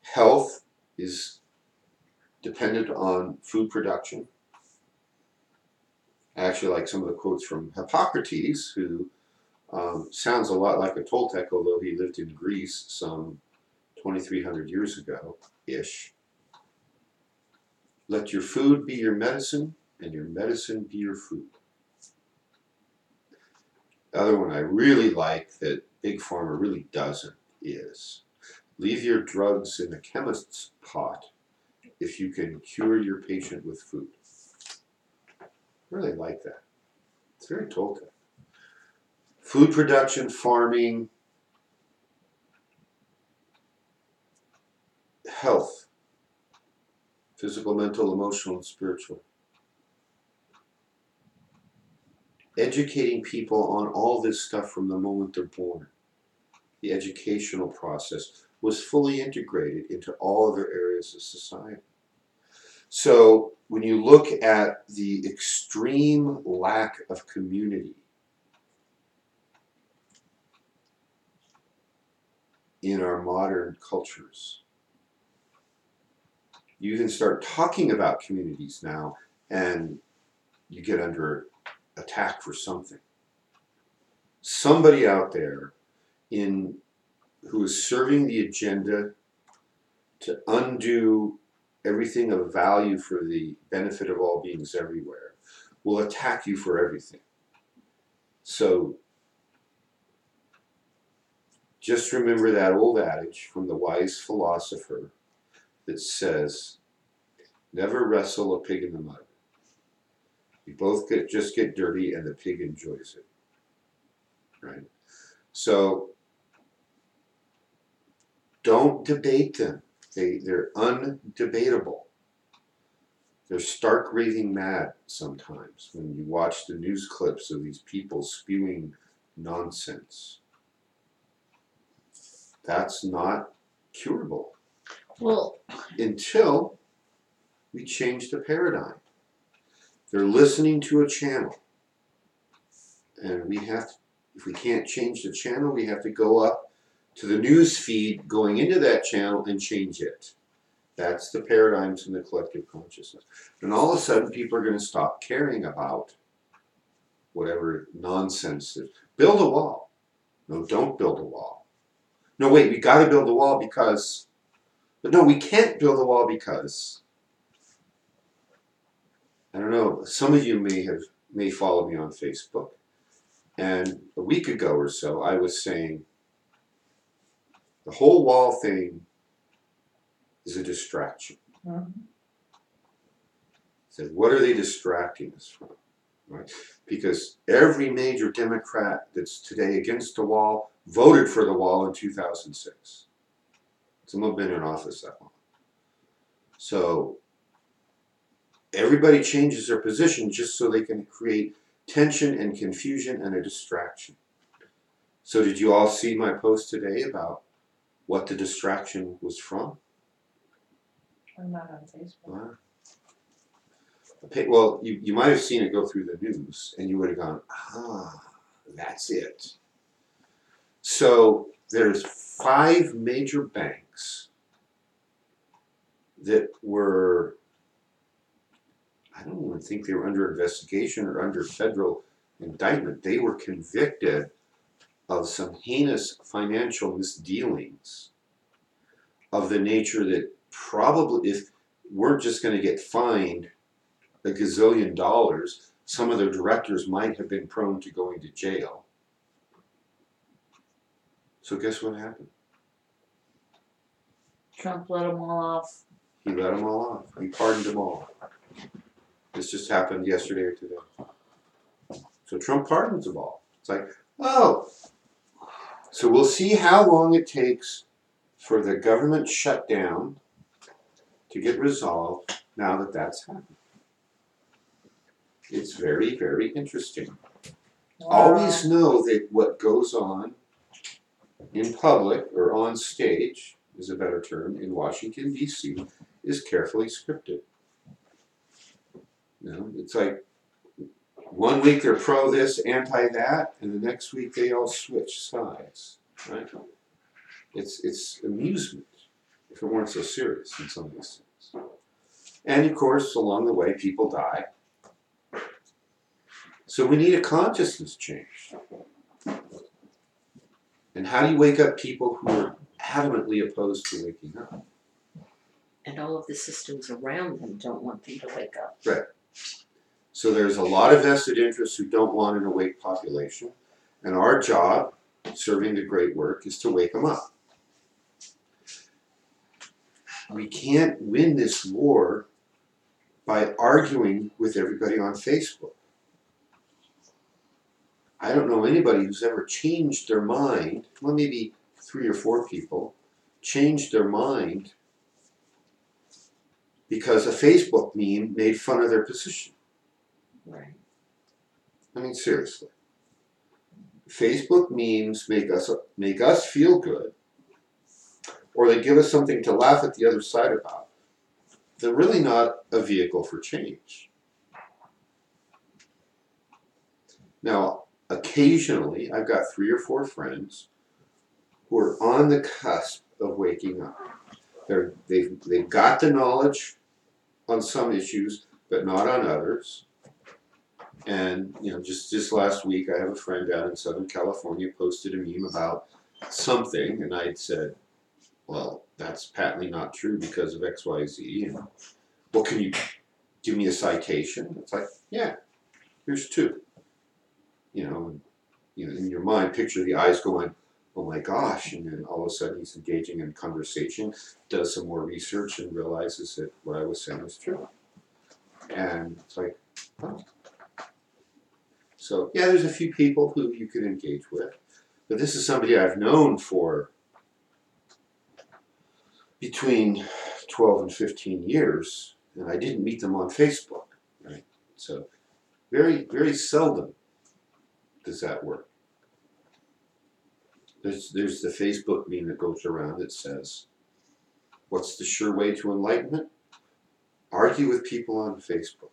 health is dependent on food production. I actually like some of the quotes from Hippocrates, who sounds a lot like a Toltec, although he lived in Greece some 2,300 years ago-ish. Let your food be your medicine, and your medicine be your food. The other one I really like that Big Pharma really doesn't is, leave your drugs in the chemist's pot if you can cure your patient with food. I really like that. It's very Toltec. Food production, farming, health, physical, mental, emotional, and spiritual. Educating people on all this stuff from the moment they're born. The educational process was fully integrated into all other areas of society. So when you look at the extreme lack of community in our modern cultures, you can start talking about communities now and you get under attack for something. Somebody out there who is serving the agenda to undo everything of value for the benefit of all beings everywhere will attack you for everything. So just remember that old adage from the wise philosopher that says, never wrestle a pig in the mud. You both just get dirty and the pig enjoys it. Right? So don't debate them. They're undebatable. They're stark raving mad sometimes when you watch the news clips of these people spewing nonsense. That's not curable Well, until we change the paradigm. They're listening to a channel. And we have to, if we can't change the channel, we have to go up to the news feed going into that channel and change it. That's the paradigms in the collective consciousness. And all of a sudden, people are going to stop caring about whatever nonsense is. Build a wall. No, don't build a wall. No, wait, we got to build a wall because. But no, we can't build a wall because. I don't know. Some of you may follow me on Facebook. And a week ago or so, I was saying the whole wall thing is a distraction. Mhm. Said, what are they distracting us from? Right? Because every major Democrat that's today against the wall voted for the wall in 2006. Some have been in office that long. So everybody changes their position just so they can create tension and confusion and a distraction. So did you all see my post today about what the distraction was from? I'm not on Facebook. Well, you might have seen it go through the news and you would have gone, that's it. So there's 5 major banks that were, I don't even think they were under investigation or under federal indictment. They were convicted of some heinous financial misdealings of the nature that probably, if we're just going to get fined a gazillion dollars, some of their directors might have been prone to going to jail. So guess what happened? Trump let them all off. He let them all off. He pardoned them all. This just happened yesterday or today. So Trump pardons them all. It's like, oh. So we'll see how long it takes for the government shutdown to get resolved now that that's happened. It's very, very interesting. Always know that what goes on in public or on stage, is a better term, in Washington, D.C., is carefully scripted. You know, it's like one week they're pro this, anti that, and the next week they all switch sides, right? It's amusement, if it weren't so serious in some of these things. And of course, along the way, people die. So we need a consciousness change. And how do you wake up people who are adamantly opposed to waking up? And all of the systems around them don't want them to wake up. Right. So there's a lot of vested interests who don't want an awake population. And our job, serving the great work, is to wake them up. We can't win this war by arguing with everybody on Facebook. I don't know anybody who's ever changed their mind, well, maybe 3 or 4 people, changed their mind because a Facebook meme made fun of their position. Right. I mean, seriously. Facebook memes make us feel good, or they give us something to laugh at the other side about. They're really not a vehicle for change. Now, occasionally, I've got 3 or 4 friends who are on the cusp of waking up. They've got the knowledge on some issues, but not on others. And you know, just last week, I have a friend down in Southern California posted a meme about something, and I said, "Well, that's patently not true because of X, Y, Z." And well, can you give me a citation? It's like, yeah, here's 2. You know, in your mind, picture the eyes going, "Oh my gosh!" And then all of a sudden, he's engaging in conversation, does some more research, and realizes that what I was saying was true. And it's like, oh. So, yeah, there's a few people who you can engage with, but this is somebody I've known for between 12 and 15 years, and I didn't meet them on Facebook, right? So very, very seldom does that work. There's the Facebook meme that goes around that says, what's the sure way to enlightenment? Argue with people on Facebook.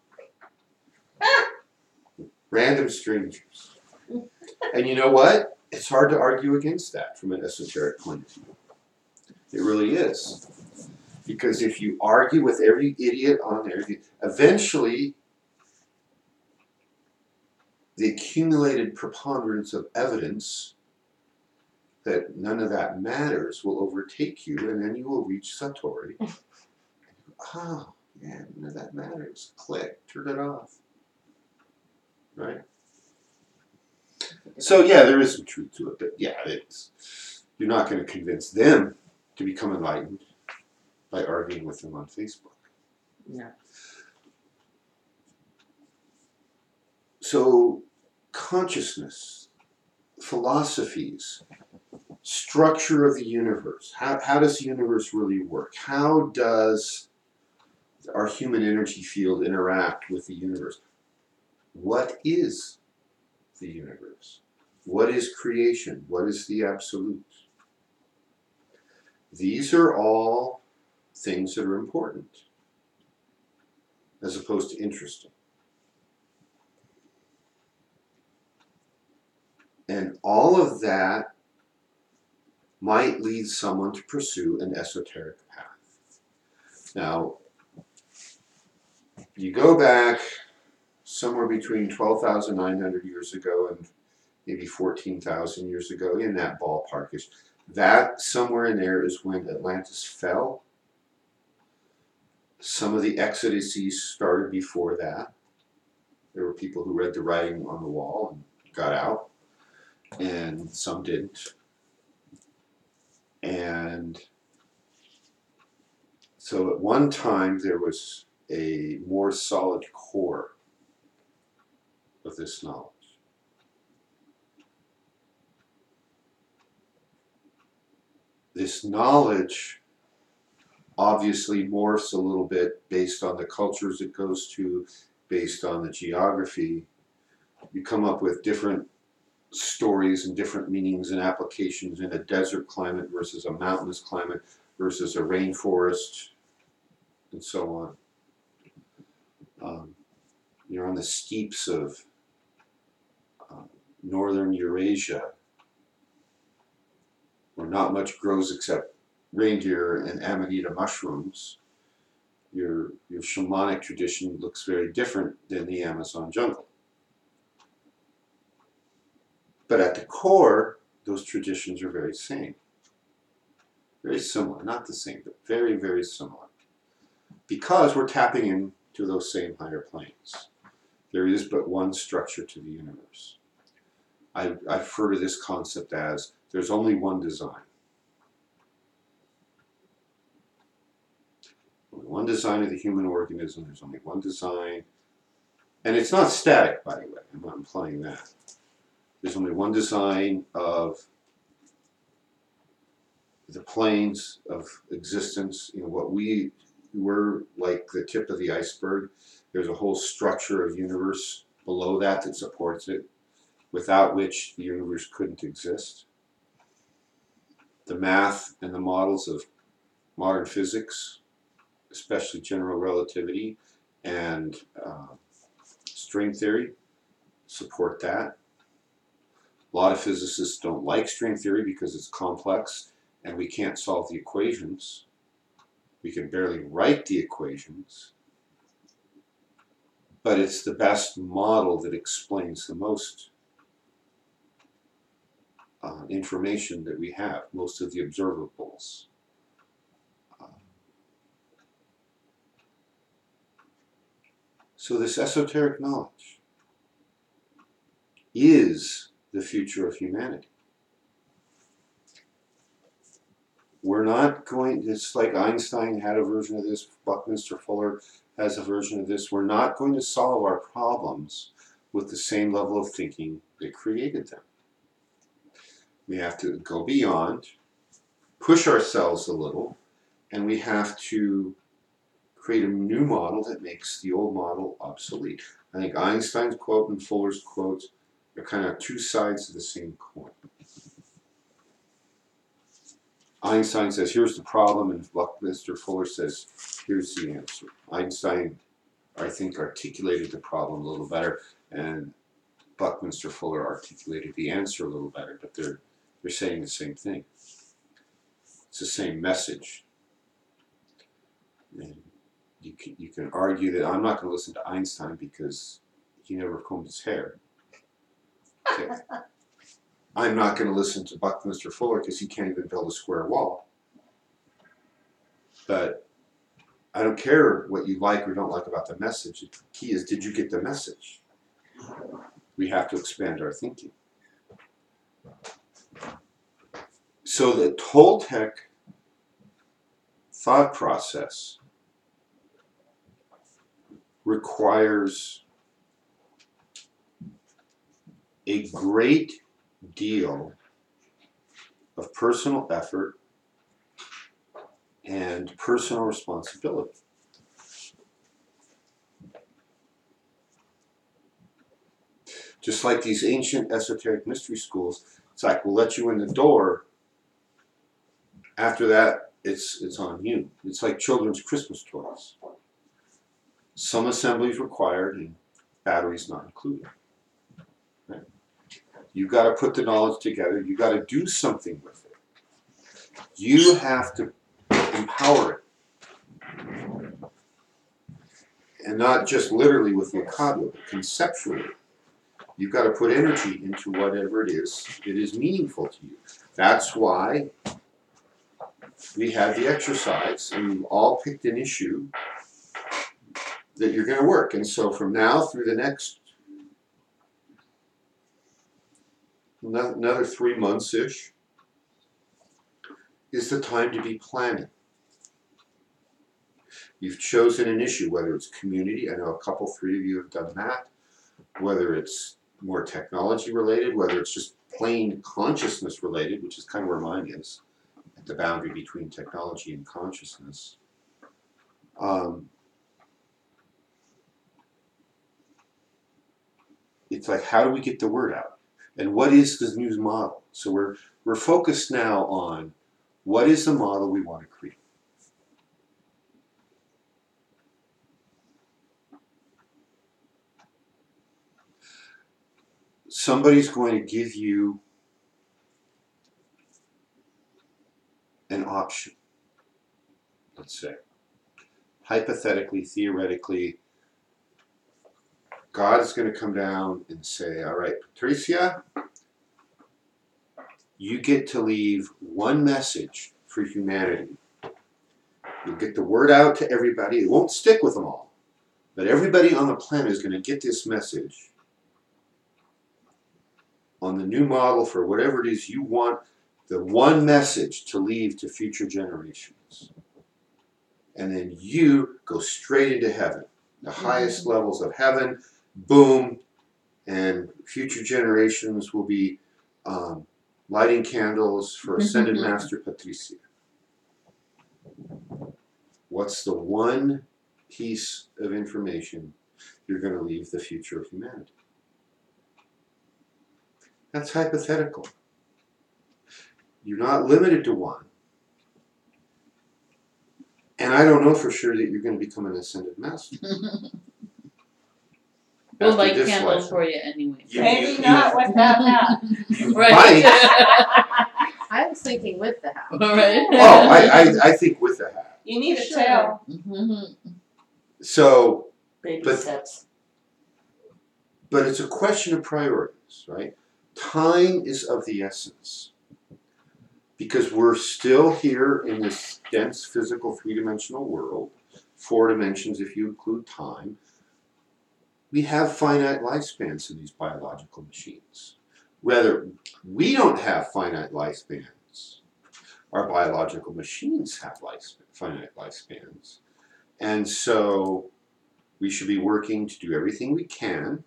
Random strangers. And you know what? It's hard to argue against that from an esoteric point of view. It really is. Because if you argue with every idiot on there, eventually the accumulated preponderance of evidence that none of that matters will overtake you, and then you will reach Satori. Oh, yeah, none of that matters. Click, turn it off. Right? So, yeah, there is some truth to it, but yeah, you're not going to convince them to become enlightened by arguing with them on Facebook. Yeah. So, consciousness, philosophies, structure of the universe. How does the universe really work? How does our human energy field interact with the universe? What is the universe? What is creation? What is the absolute? These are all things that are important as opposed to interesting. And all of that might lead someone to pursue an esoteric path. Now, you go back somewhere between 12,900 years ago and maybe 14,000 years ago, in that ballpark-ish. That, somewhere in there, is when Atlantis fell. Some of the exoduses started before that. There were people who read the writing on the wall and got out, and some didn't. And so at one time there was a more solid core of this knowledge. This knowledge obviously morphs a little bit based on the cultures it goes to, based on the geography. You come up with different stories and different meanings and applications in a desert climate versus a mountainous climate versus a rainforest, and so on. You're on the steeps of northern Eurasia, where not much grows except reindeer and amanita mushrooms. Your shamanic tradition looks very different than the Amazon jungle. But at the core, those traditions are very same. Very similar, not the same, but very, very similar. Because we're tapping into those same higher planes. There is but one structure to the universe. I refer to this concept as there's only one design. Only one design of the human organism, there's only one design. And it's not static, by the way, I'm not implying that. There's only one design of the planes of existence, what we're like the tip of the iceberg. There's a whole structure of universe below that supports it, without which the universe couldn't exist. The math and the models of modern physics, especially general relativity and string theory, support that. A lot of physicists don't like string theory because it's complex and we can't solve the equations. We can barely write the equations, but it's the best model that explains the most information that we have, most of the observables. So this esoteric knowledge is the future of humanity. We're not going, it's like Einstein had a version of this, Buckminster Fuller has a version of this. We're not going to solve our problems with the same level of thinking that created them. We have to go beyond, push ourselves a little, and we have to create a new model that makes the old model obsolete. I think Einstein's quote and Fuller's quotes are kind of two sides of the same coin. Einstein says, here's the problem, and Buckminster Fuller says, here's the answer. Einstein, I think, articulated the problem a little better, and Buckminster Fuller articulated the answer a little better, but they're saying the same thing. It's the same message. And you can argue that I'm not going to listen to Einstein because he never combed his hair. Okay. I'm not going to listen to Buckminster Fuller because he can't even build a square wall. But I don't care what you like or don't like about the message. The key is, did you get the message? We have to expand our thinking. So the Toltec thought process requires a great deal of personal effort and personal responsibility. Just like these ancient esoteric mystery schools, it's like, we'll let you in the door. After that, it's on you. It's like children's Christmas toys. Some assemblies required and batteries not included. Right? You got to put the knowledge together. You got to do something with it. You have to empower it. And not just literally with vocabulary, but conceptually. You've got to put energy into whatever it is meaningful to you. That's why we had the exercise, and we've all picked an issue that you're going to work. And so from now through the next another 3 months-ish is the time to be planning. You've chosen an issue, whether it's community, I know a couple, 3 of you have done that, whether it's more technology related, whether it's just plain consciousness related, which is kind of where mine is, at the boundary between technology and consciousness. It's like, how do we get the word out? And what is the new model? So we're focused now on what is the model we want to create. Somebody's going to give you an option, let's say. Hypothetically, theoretically, God is going to come down and say, all right, Patricia, you get to leave one message for humanity. You'll get the word out to everybody. It won't stick with them all. But everybody on the planet is going to get this message on the new model for whatever it is you want, the one message to leave to future generations. And then you go straight into heaven, the highest levels of heaven, boom, and future generations will be lighting candles for Ascended Master Patricia. What's the one piece of information you're going to leave the future of humanity? That's hypothetical. You're not limited to one. And I don't know for sure that you're going to become an Ascended Master. We'll After light this candles lifetime. for you anyway. Maybe not with that hat. You Right. might. I was thinking with the house. Right. Oh, I think with the hat. You need a Sure. tail. So, Baby But- steps. but it's a question of priorities, right? Time is of the essence. Because we're still here in this dense physical three-dimensional world, 4 dimensions if you include time. We have finite lifespans in these biological machines. Rather, we don't have finite lifespans. Our biological machines have finite lifespans. And so we should be working to do everything we can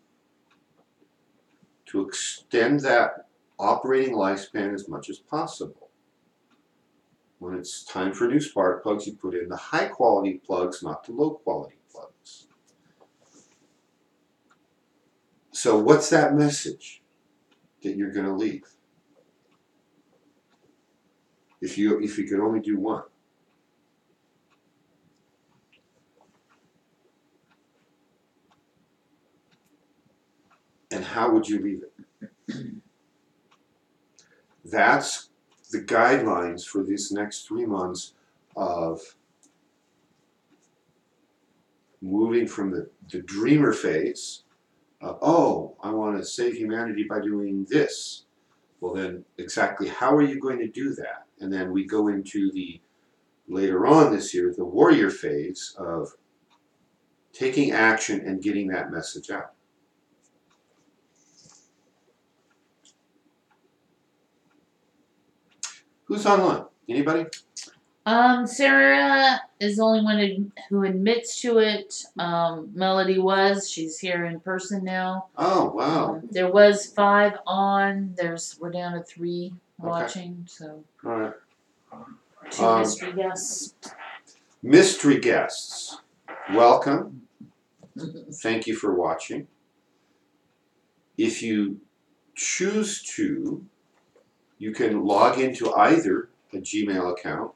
to extend that operating lifespan as much as possible. when it's time for new spark plugs, you put in the high quality plugs, not the low quality plugs. So what's that message that you're going to leave? If you could only do one. And how would you leave it? That's the guidelines for these next 3 months of moving from the dreamer phase of, oh, I want to save humanity by doing this. Well, then exactly how are you going to do that? And then we go into the, later on this year, the warrior phase of taking action and getting that message out. Who's online? Anybody? Sarah is the only one who admits to it. Melody was. She's here in person now. Oh, wow. There was 5 on. We're down to 3 Okay. watching. So All right. 2 mystery guests. Mystery guests, welcome. Thank you for watching. If you choose to, you can log into either a Gmail account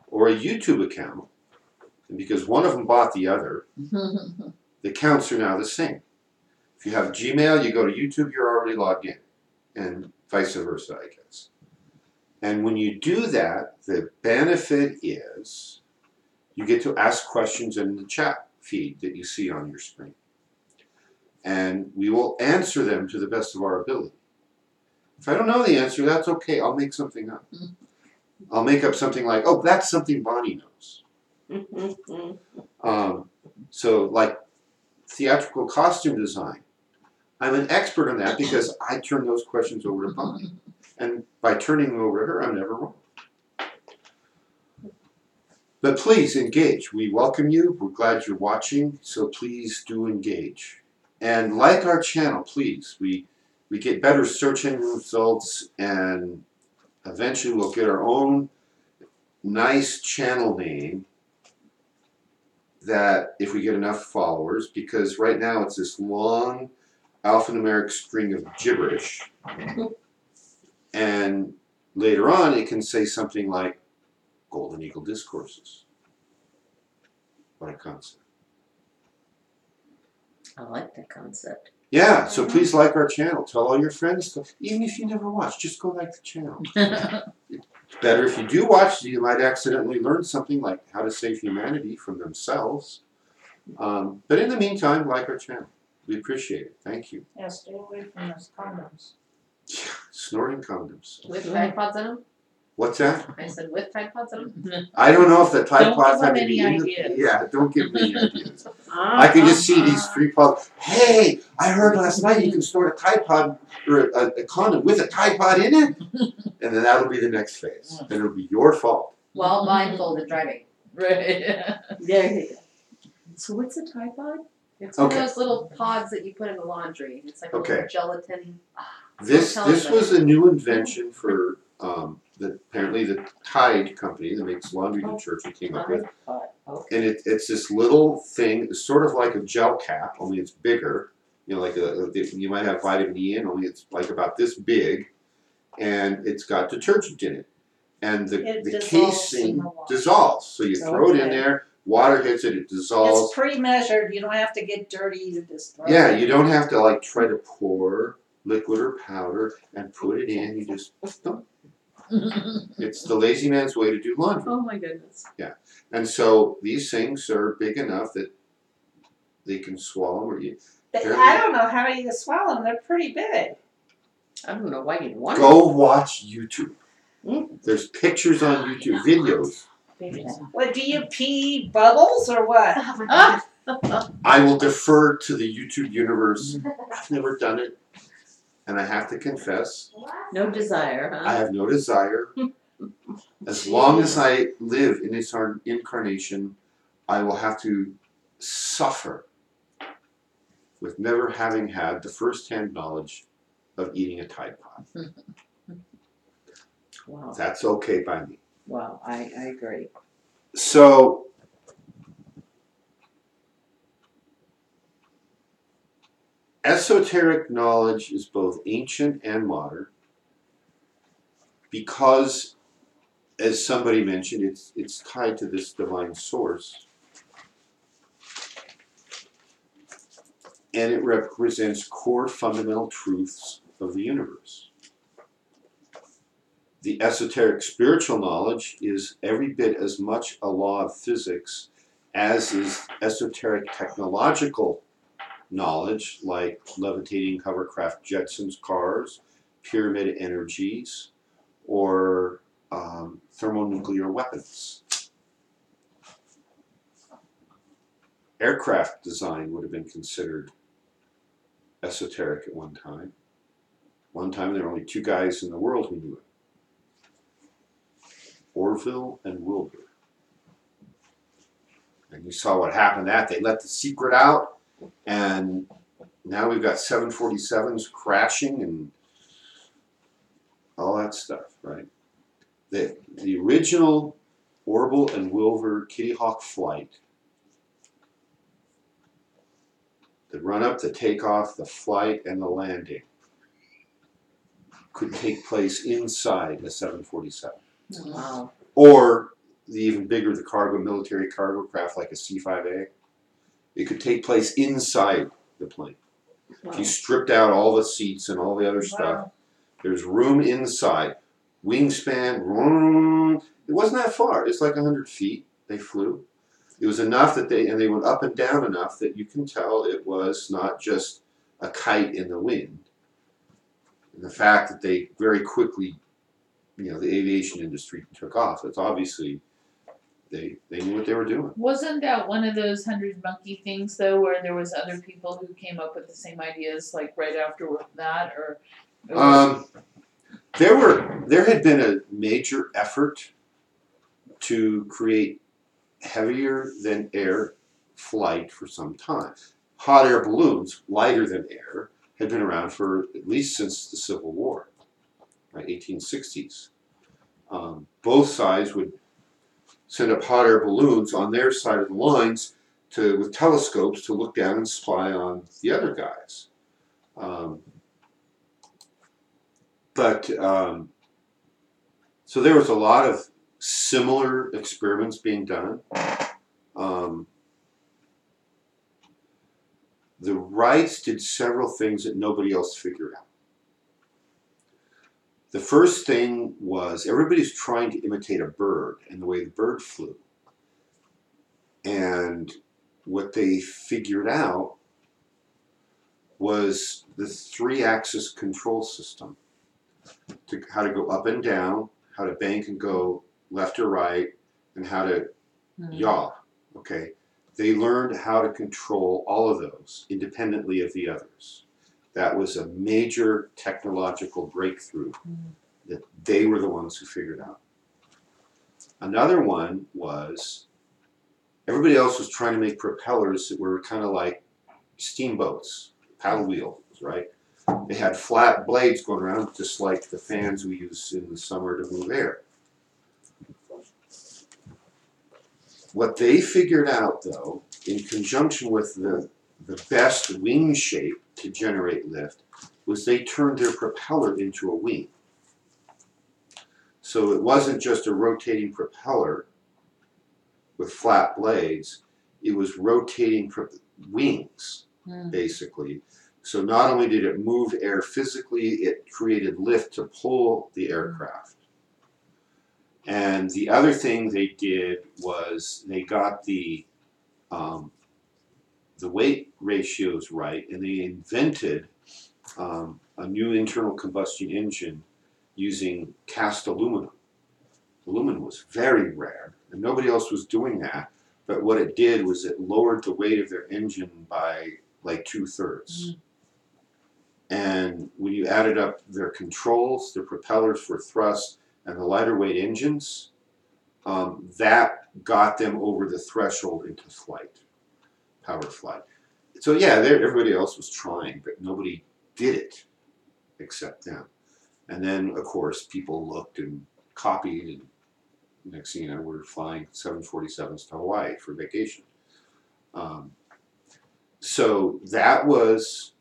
or a YouTube account. And because one of them bought the other, the accounts are now the same. If you have Gmail, you go to YouTube, you're already logged in, and vice versa, I guess. And when you do that, the benefit is you get to ask questions in the chat feed that you see on your screen. And we will answer them to the best of our ability. If I don't know the answer, that's okay. I'll make something up. I'll make up something like, oh, that's something Bonnie knows. So like theatrical costume design, I'm an expert on that because I turn those questions over to Bonnie. And by turning them over to her, I'm never wrong. But please engage. We welcome you. We're glad you're watching. So please do engage. And like our channel, please. We get better search engine results, and eventually we'll get our own nice channel name that if we get enough followers, because right now it's this long alphanumeric string of gibberish. And later on it can say something like Golden Eagle Discourses. What a concept. I like that concept. Yeah, so please like our channel. Tell all your friends. Even if you never watch, just go like the channel. It's better if you do watch, you might accidentally learn something like how to save humanity from themselves. But in the meantime, like our channel. We appreciate it. Thank you. Yeah, stay away from those condoms. Snorting condoms. With Tide Pods in them? What's that? I said with Tide Pods in them? I don't know if the Tide Don't Pods give have them to be any in the... ideas. Yeah, don't give me any ideas. I can just see these 3 pods. Hey, I heard last night you can snort a Tide Pod or a condom with a Tide Pod in it. And then that'll be the next phase. Then it'll be your fault. While blindfolded driving. Right. There you go. So what's a Tide Pod? It's one Okay. of those little pods that you put in the laundry. It's like a Okay. little gelatin. This Don't tell was a new invention for apparently the Tide company that makes laundry detergent came up with. Tide Pod. Okay. And it's this little thing, it's sort of like a gel cap, only it's bigger. You know, like you might have vitamin E in, only it's like about this big, and it's got detergent in it. And It the dissolves in casing the water. dissolves. So you throw it in Okay. there, water hits it, it dissolves. It's pre-measured, you don't have to get dirty, you just throw Yeah, it. you don't have to like try to pour liquid or powder and put it in. You just dump. It's the lazy man's way to do laundry. Oh my goodness. And so these things are big enough that they can swallow or you I don't know how you swallow them, they're pretty big. I don't know why you'd want go watch YouTube. Mm. There's pictures on YouTube, videos. What, do you pee bubbles or what? Oh my goodness. I will defer to the YouTube universe. I've never done it. And I have to confess, No desire, I huh? have no desire. As long as I live in this incarnation, I will have to suffer with never having had the first-hand knowledge of eating a Tide Pod. Wow. That's okay by me. Wow, I agree. So esoteric knowledge is both ancient and modern because, as somebody mentioned, it's tied to this divine source, and it represents core fundamental truths of the universe. The esoteric spiritual knowledge is every bit as much a law of physics as is esoteric technological knowledge, like levitating hovercraft, Jetsons cars, pyramid energies, or thermonuclear weapons. Aircraft design would have been considered esoteric at one time. One time there were only two guys in the world who knew it. Orville and Wilbur. And you saw what happened that they let the secret out, and now we've got 747s crashing and all that stuff, right? The original Orville and Wilbur Kitty Hawk flight, the run up, the takeoff, the flight, and the landing could take place inside a 747. Wow. Or the even bigger, the military cargo craft like a C-5A. It could take place inside the plane. If you stripped out all the seats and all the other stuff, there's room inside. Wingspan, it wasn't that far. It's like 100 feet they flew. It was enough that they went up and down enough that you can tell it was not just a kite in the wind. And the fact that they very quickly, the aviation industry took off. It's obviously they knew what they were doing. Wasn't that one of those 100 monkey things though, where there was other people who came up with the same ideas like right after that, or? There had been a major effort to create heavier than air flight for some time. Hot air balloons, lighter than air, had been around for at least since the Civil War, right, 1860s. Both sides would send up hot air balloons on their side of the lines with telescopes to look down and spy on the other guys. So there was a lot of similar experiments being done. The Wrights did several things that nobody else figured out. The first thing was everybody's trying to imitate a bird and the way the bird flew. And what they figured out was the 3-axis control system. How to go up and down, how to bank and go left or right, and how to yaw, okay? They learned how to control all of those independently of the others. That was a major technological breakthrough that they were the ones who figured out. Another one was everybody else was trying to make propellers that were kind of like steamboats, paddle wheels, right? They had flat blades going around, just like the fans we use in the summer to move air. What they figured out, though, in conjunction with the best wing shape to generate lift, was they turned their propeller into a wing. So it wasn't just a rotating propeller with flat blades, it was rotating wings, basically. So not only did it move air physically, it created lift to pull the aircraft. And the other thing they did was they got the weight ratios right, and they invented a new internal combustion engine using cast aluminum. Aluminum was very rare, and nobody else was doing that. But what it did was it lowered the weight of their engine by like 2/3. And when you added up their controls, their propellers for thrust, and the lighter weight engines, that got them over the threshold into flight, powered flight. So yeah, everybody else was trying, but nobody did it except them. And then, of course, people looked and copied, and Next thing you know, we're flying 747s to Hawaii for vacation. So that was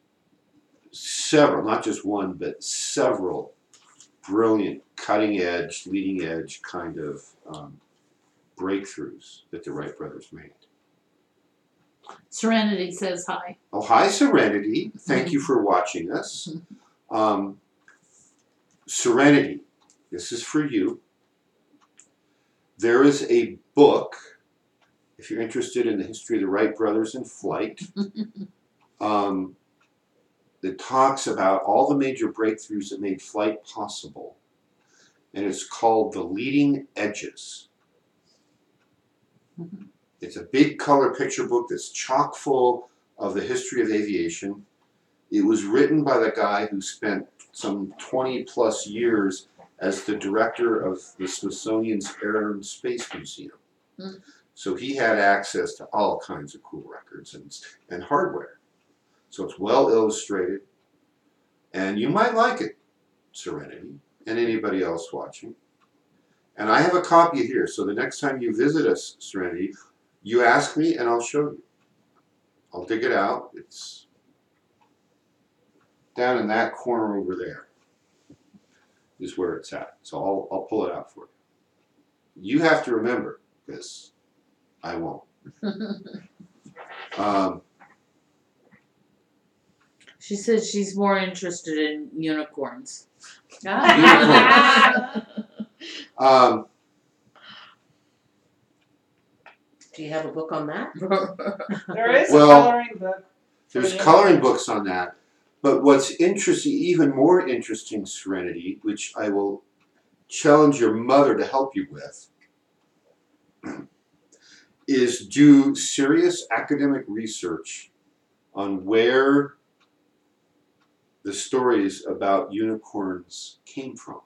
several, not just one, but several brilliant, cutting edge, leading edge kind of breakthroughs that the Wright brothers made. Serenity says hi. Oh, hi, Serenity. Thank you for watching us. Serenity, this is for you. There is a book, if you're interested in the history of the Wright brothers in flight, that talks about all the major breakthroughs that made flight possible. And it's called The Leading Edges. It's a big color picture book that's chock full of the history of aviation. It was written by the guy who spent some 20 plus years as the director of the Smithsonian's Air and Space Museum. So he had access to all kinds of cool records and hardware. So it's well illustrated, and you might like it, Serenity, and anybody else watching. And I have a copy here, so the next time you visit us, Serenity, you ask me and I'll show you. I'll dig it out. It's down in that corner over there is where it's at. So I'll pull it out for you. You have to remember, because I won't. She says she's more interested in unicorns. Do you have a book on that? There is Well, a coloring book. There's coloring books on that. But what's interesting, even more interesting, Serenity, which I will challenge your mother to help you with, is do serious academic research on where the stories about unicorns came from.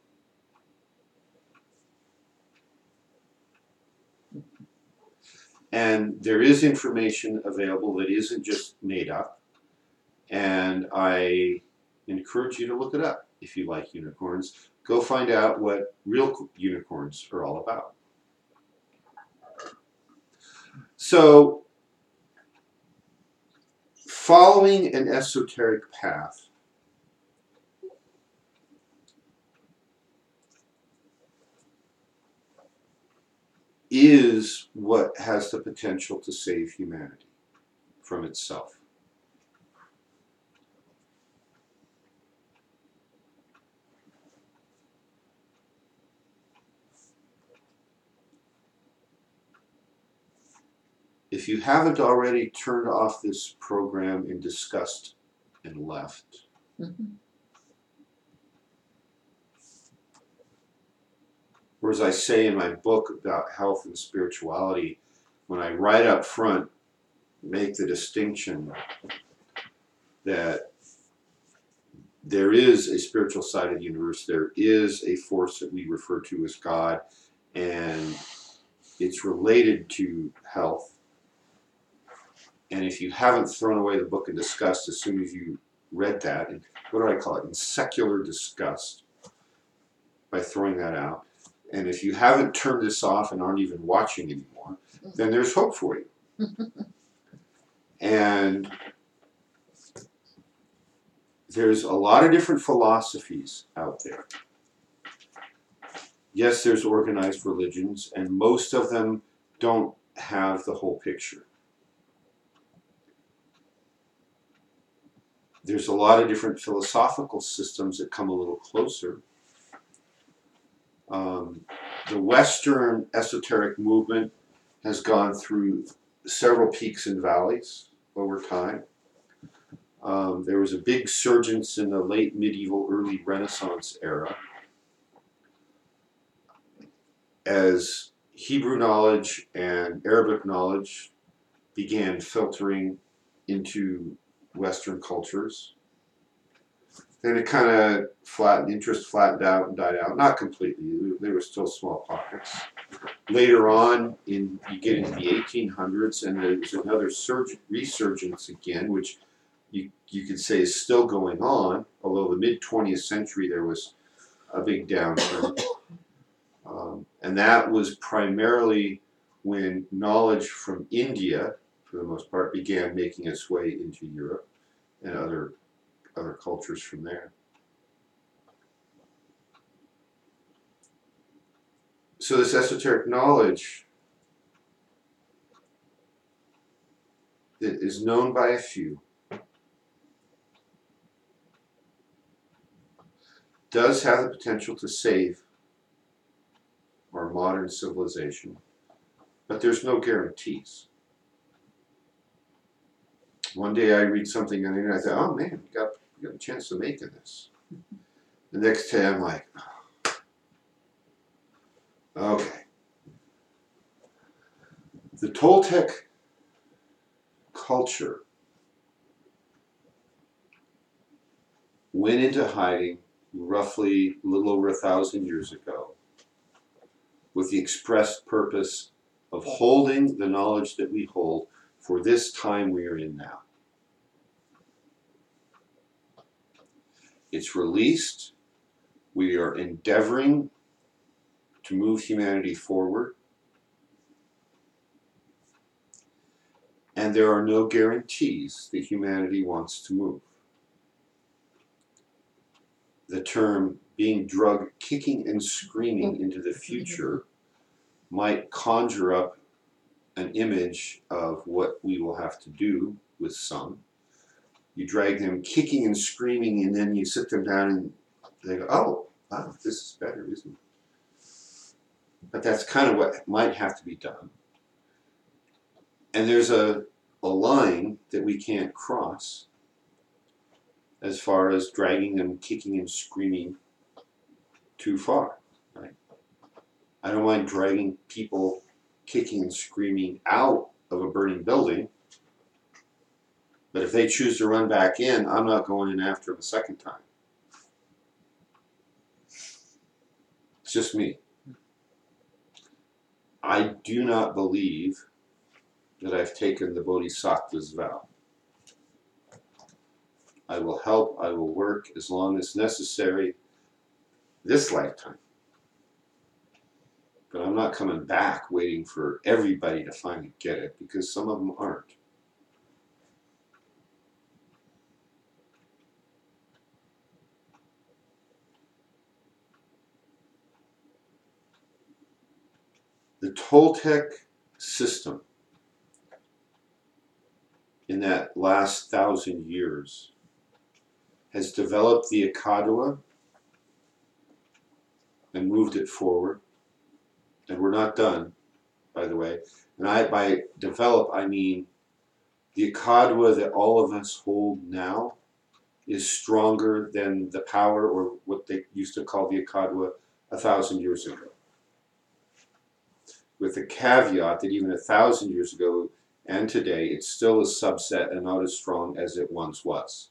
And there is information available that isn't just made up. And I encourage you to look it up if you like unicorns. Go find out what real unicorns are all about. So, following an esoteric path is what has the potential to save humanity from itself. If you haven't already turned off this program in disgust and left, or as I say in my book about health and spirituality, when I right up front make the distinction that there is a spiritual side of the universe, there is a force that we refer to as God, and it's related to health. And if you haven't thrown away the book in disgust as soon as you read that, and what do I call it, in secular disgust, by throwing that out, and if you haven't turned this off and aren't even watching anymore, then there's hope for you. And there's a lot of different philosophies out there. Yes, there's organized religions, and most of them don't have the whole picture. There's a lot of different philosophical systems that come a little closer. The Western esoteric movement has gone through several peaks and valleys over time. There was a big surgence in the late medieval, early Renaissance era as Hebrew knowledge and Arabic knowledge began filtering into Western cultures. Then it kind of interest flattened out and died out. Not completely, there were still small pockets. Later on, you get into the 1800s, and there's another resurgence again, which you could say is still going on, although the mid-20th century there was a big downturn. And that was primarily when knowledge from India, for the most part, began making its way into Europe and other cultures from there. So this esoteric knowledge that is known by a few does have the potential to save our modern civilization, but there's no guarantees. One day I read something on the internet, I thought, oh man, we got a chance to make this. The next day I'm like, oh, okay. The Toltec culture went into hiding roughly a little over 1,000 years ago with the express purpose of holding the knowledge that we hold for this time we are in now. It's released. We are endeavoring to move humanity forward. And there are no guarantees that humanity wants to move. The term being drugged kicking and screaming into the future might conjure up an image of what we will have to do with some. You drag them kicking and screaming, and then you sit them down and they go, oh, wow, this is better, isn't it? But that's kind of what might have to be done. And there's a line that we can't cross as far as dragging them kicking and screaming too far, right? I don't mind dragging people kicking and screaming out of a burning building, but if they choose to run back in, I'm not going in after them a second time. It's just me. I do not believe that I've taken the Bodhisattva's vow. I will help, I will work as long as necessary this lifetime. But I'm not coming back waiting for everybody to finally get it, because some of them aren't. The Toltec system in that last 1,000 years has developed the Akadwa and moved it forward. And we're not done, by the way. And by develop, I mean the Akadwa that all of us hold now is stronger than the power, or what they used to call the Akadwa 1,000 years ago. With the caveat that even 1,000 years ago and today, it's still a subset and not as strong as it once was.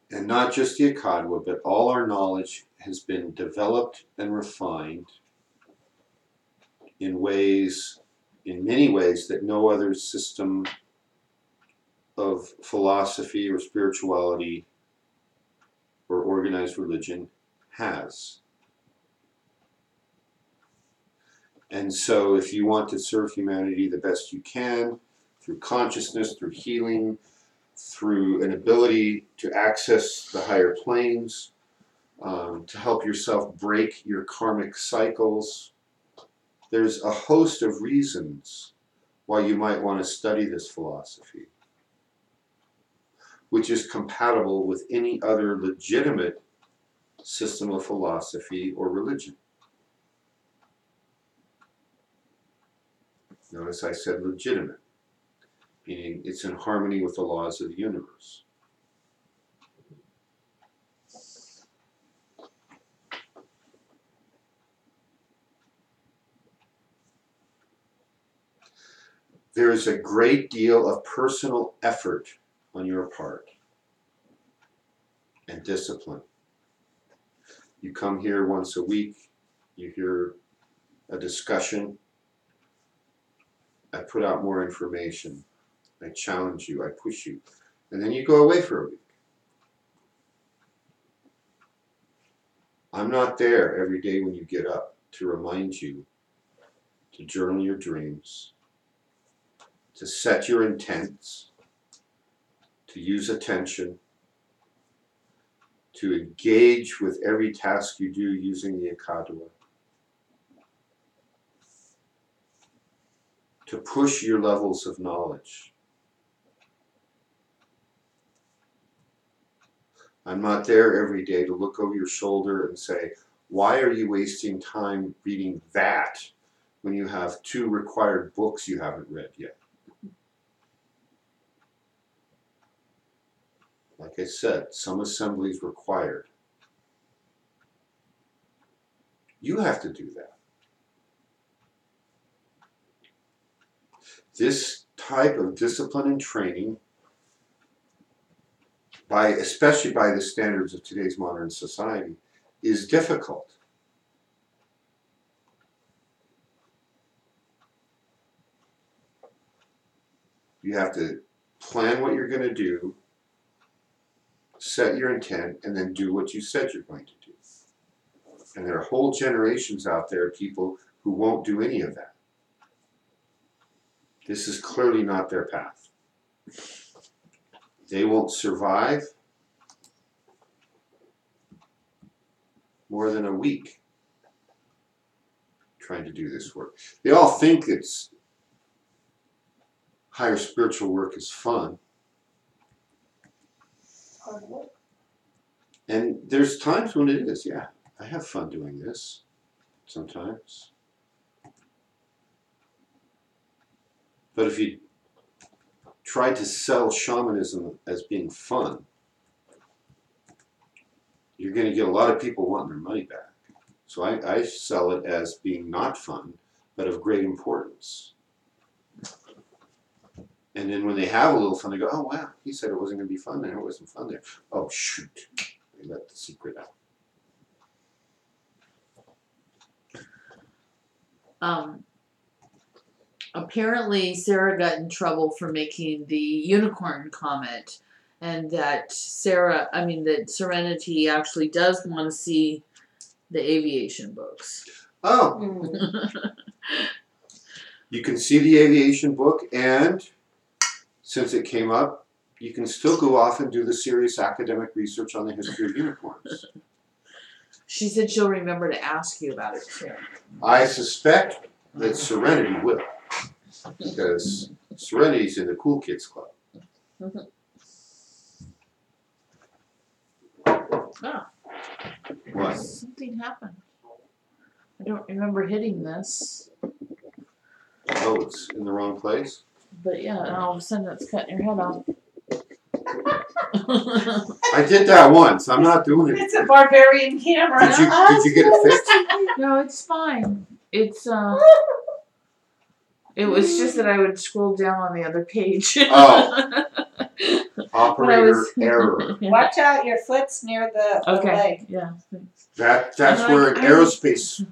And not just the Akadwa, but all our knowledge has been developed and refined in many ways that no other system of philosophy or spirituality or organized religion has. And so if you want to serve humanity the best you can, through consciousness, through healing, through an ability to access the higher planes, to help yourself break your karmic cycles, there's a host of reasons why you might want to study this philosophy, which is compatible with any other legitimate system of philosophy or religion. Notice I said legitimate, meaning it's in harmony with the laws of the universe. There is a great deal of personal effort on your part and discipline. You come here once a week, you hear a discussion, I put out more information, I challenge you, I push you, and then you go away for a week. I'm not there every day when you get up to remind you to journal your dreams, to set your intents, to use attention, to engage with every task you do using the Akadua, to push your levels of knowledge. I'm not there every day to look over your shoulder and say, why are you wasting time reading that when you have 2 required books you haven't read yet? Like I said, some assemblies required. You have to do that. This type of discipline and training, especially by the standards of today's modern society, is difficult. You have to plan what you're going to do, set your intent, and then do what you said you're going to do. And there are whole generations out there, people who won't do any of that. This is clearly not their path. They won't survive more than a week trying to do this work. They all think it's higher spiritual work is fun. Hard work. And there's times when it is, yeah. I have fun doing this sometimes. But if you try to sell shamanism as being fun, you're going to get a lot of people wanting their money back. So I sell it as being not fun, but of great importance. And then when they have a little fun, they go, oh, wow, he said it wasn't going to be fun there. It wasn't fun there. Oh, shoot. They let the secret out. Apparently Sarah got in trouble for making the unicorn comment, and that that Serenity actually does want to see the aviation books. Oh, Mm. you can see the aviation book, and since it came up, you can still go off and do the serious academic research on the history of unicorns. She said she'll remember to ask you about it too. I suspect that Serenity will, because Serenity's in the Cool Kids Club. Oh, What? something happened. I don't remember hitting this, Oh, it's in the wrong place? but yeah, and all of a sudden it's cutting your head off. I did that once. I'm not doing it. It's a barbarian camera. Did you get it fixed? No, it's fine. It's it was just that I would scroll down on the other page. Oh. Operator was- error. Watch out, your foot's near the Okay. leg. Yeah. That's And where in I- aerospace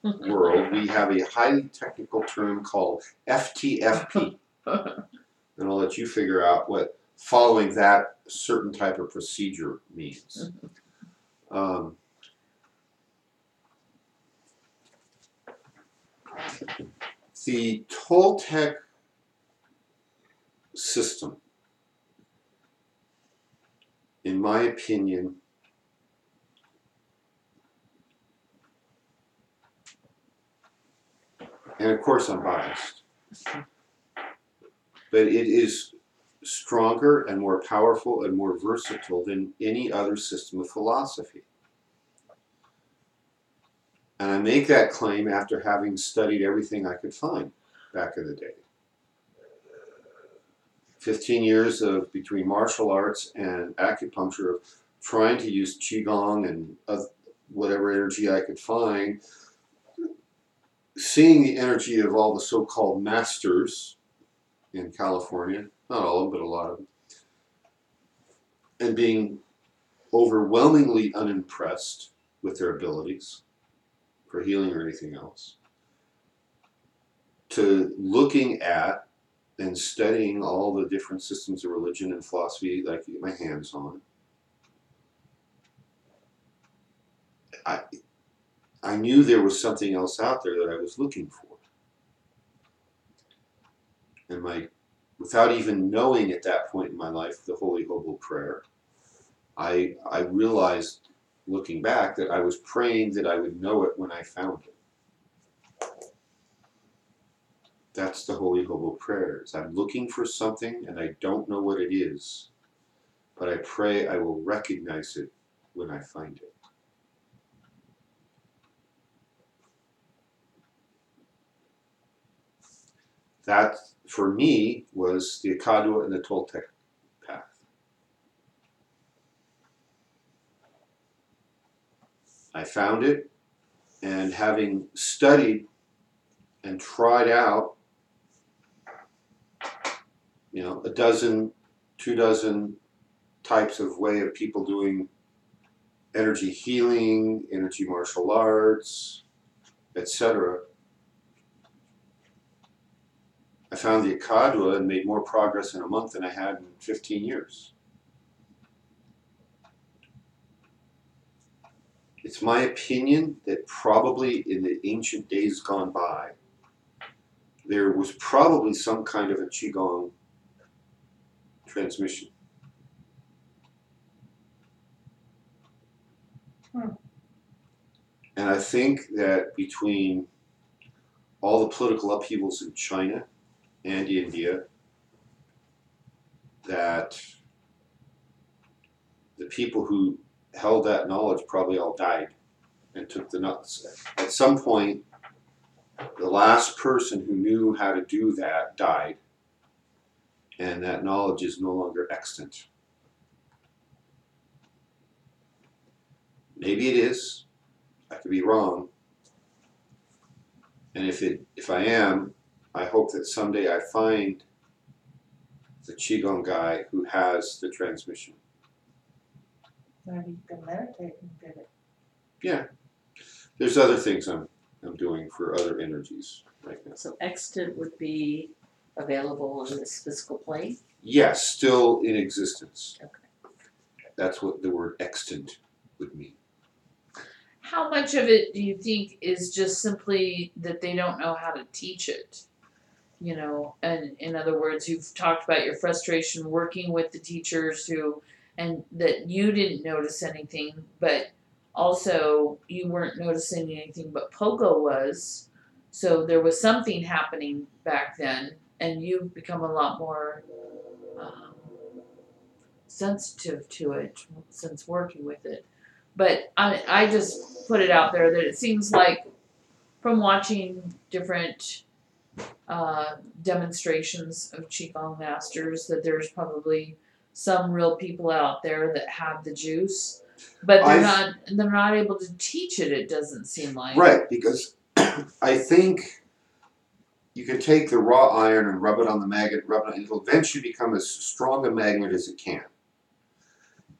world we have a highly technical term called FTFP. And I'll let you figure out what following that certain type of procedure means. The Toltec system, in my opinion, and of course I'm biased, but it is stronger and more powerful and more versatile than any other system of philosophy. And I make that claim after having studied everything I could find back in the day. 15 years of between martial arts and acupuncture of trying to use Qigong and whatever energy I could find, seeing the energy of all the so-called masters in California, not all of them, but a lot of them, and being overwhelmingly unimpressed with their abilities for healing or anything else, to looking at and studying all the different systems of religion and philosophy that I could get my hands on. I knew there was something else out there that I was looking for. And without even knowing at that point in my life the Holy Hobo prayer, I realized, looking back, that I was praying that I would know it when I found it. That's the Holy Hobo prayer. I'm looking for something and I don't know what it is, but I pray I will recognize it when I find it. That, for me, was the Akadwa and the Toltec path. I found it, and having studied and tried out, a dozen, 2 dozen types of way of people doing energy healing, energy martial arts, etc., I found the Akadwa and made more progress in a month than I had in 15 years. It's my opinion that probably in the ancient days gone by, there was probably some kind of a Qigong transmission. And I think that between all the political upheavals in China and India, that the people who held that knowledge probably all died and took the nuts. At some point, the last person who knew how to do that died, and that knowledge is no longer extant. Maybe it is. I could be wrong. And if I am, I hope that someday I find the Qigong guy who has the transmission. Maybe you can meditate and get it. Yeah. There's other things I'm doing for other energies right now. So extant would be available on this physical plane? Yes, still in existence. Okay. That's what the word extant would mean. How much of it do you think is just simply that they don't know how to teach it? And in other words, you've talked about your frustration working with the teachers and that you didn't notice anything, but also you weren't noticing anything, but Pogo was. So there was something happening back then, and you've become a lot more sensitive to it since working with it. But I just put it out there that it seems like from watching different demonstrations of Qigong masters that there's probably some real people out there that have the juice, but they're not able to teach it. It doesn't seem like Right, because I think you can take the raw iron and rub it on the magnet, it'll eventually become as strong a magnet as it can.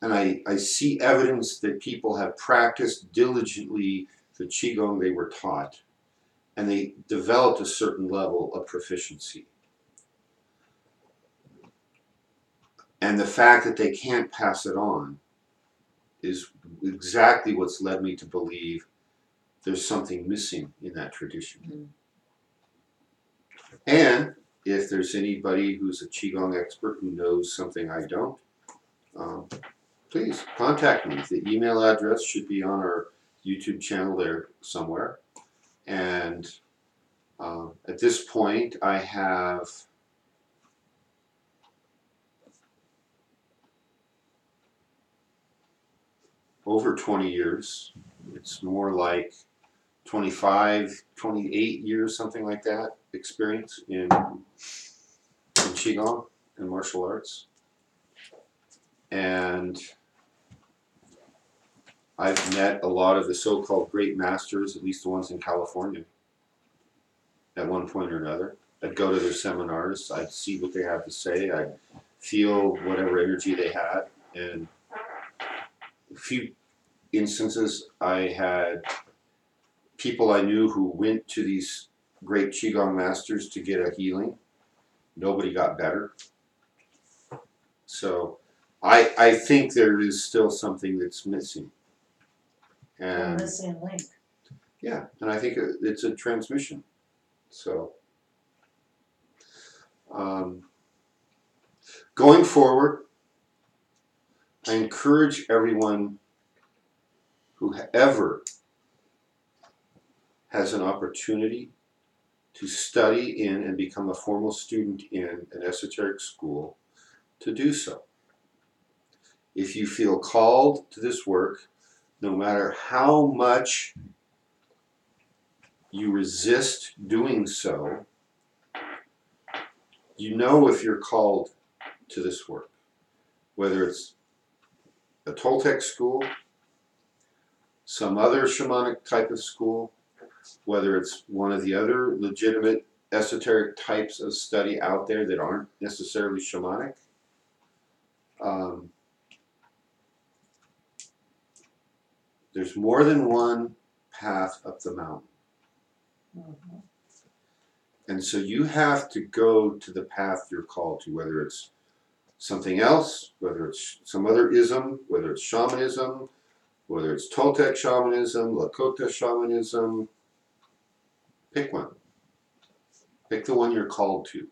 And I see evidence that people have practiced diligently the Qigong they were taught, and they developed a certain level of proficiency. And the fact that they can't pass it on is exactly what's led me to believe there's something missing in that tradition. Mm. And if there's anybody who's a Qigong expert who knows something I don't, please contact me. The email address should be on our YouTube channel there somewhere. And at this point, I have over 20 years. It's more like 25, 28 years, something like that, experience in Qigong and martial arts. And I've met a lot of the so-called great masters, at least the ones in California, at one point or another. I'd go to their seminars, I'd see what they have to say, I'd feel whatever energy they had, and a few instances I had people I knew who went to these great Qigong masters to get a healing. Nobody got better. So I think there is still something that's missing. The And missing link. yeah, and I think it's a transmission. So, going forward, I encourage everyone who ever has an opportunity to study in and become a formal student in an esoteric school to do so. If you feel called to this work, no matter how much you resist doing so, you know if you're called to this work, whether it's a Toltec school, some other shamanic type of school, whether it's one of the other legitimate esoteric types of study out there that aren't necessarily shamanic. There's more than one path up the mountain. Mhm. And so you have to go to the path you're called to, whether it's something else, whether it's some other ism, whether it's shamanism, whether it's Toltec shamanism, Lakota shamanism. Pick one. Pick the one you're called to.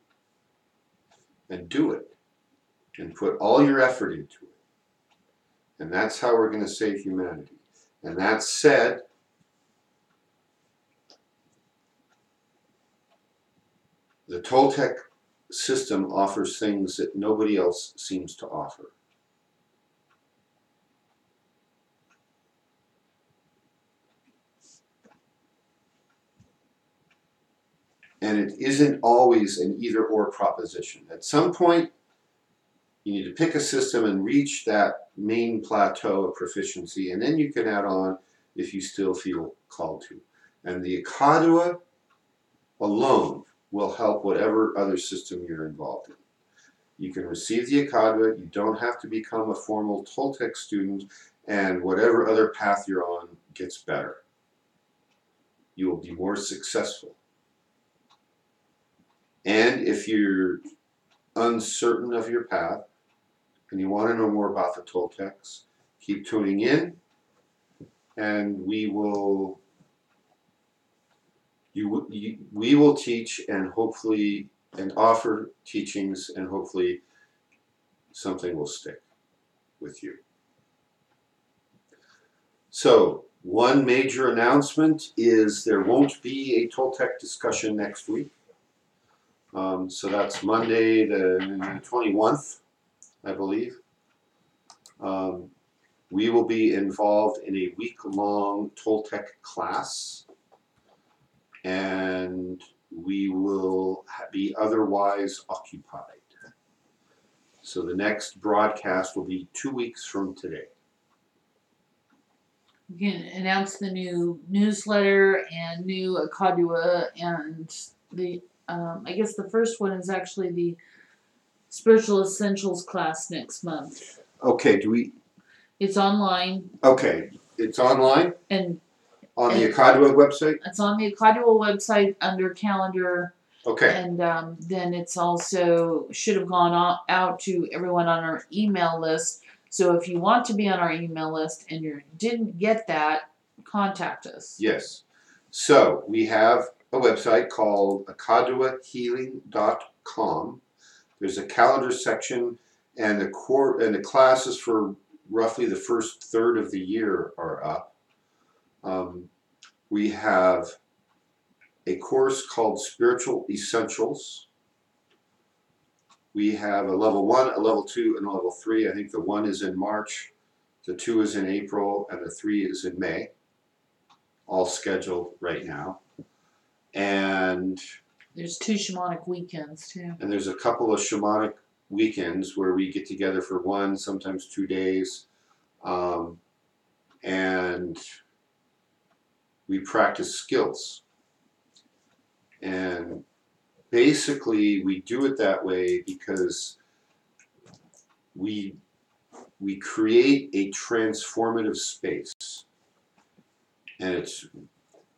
And do it. And put all your effort into it. And that's how we're going to save humanity. And that said, the Toltec system offers things that nobody else seems to offer. And it isn't always an either-or proposition. At some point, you need to pick a system and reach that main plateau of proficiency, and then you can add on if you still feel called to. And the Ikadua alone will help whatever other system you're involved in. You can receive the Ikadua, you don't have to become a formal Toltec student, and whatever other path you're on gets better. You will be more successful. And if you're uncertain of your path, and you want to know more about the Toltecs, keep tuning in, and we will teach and hopefully and offer teachings, and hopefully something will stick with you. So one major announcement is there won't be a Toltec discussion next week. So that's Monday the 21st, I believe. We will be involved in a week-long Toltec class, and we will be otherwise occupied. So the next broadcast will be 2 weeks from today. You can announce the new newsletter and new Akadua, and the I guess the first one is actually the Spiritual Essentials class next month. Okay, do we? It's online Okay, it's online and on the Akadua website. it's on the Akadua website under calendar, Okay, and then it's also should have gone out to everyone on our email list. So if you want to be on our email list and you didn't get that, contact us. yes. So we have a website called akaduahealing.com. There's a calendar section, and the classes for roughly the first third of the year are up. We have a course called Spiritual Essentials. We have a level 1, a level 2, and a level 3. I think the 1 is in March, the 2 is in April, and the 3 is in May. All scheduled right now. And There's 2 shamanic weekends too. And there's a couple of shamanic weekends where we get together for 1, sometimes 2 days, and we practice skills. And basically, we do it that way because we create a transformative space, and it's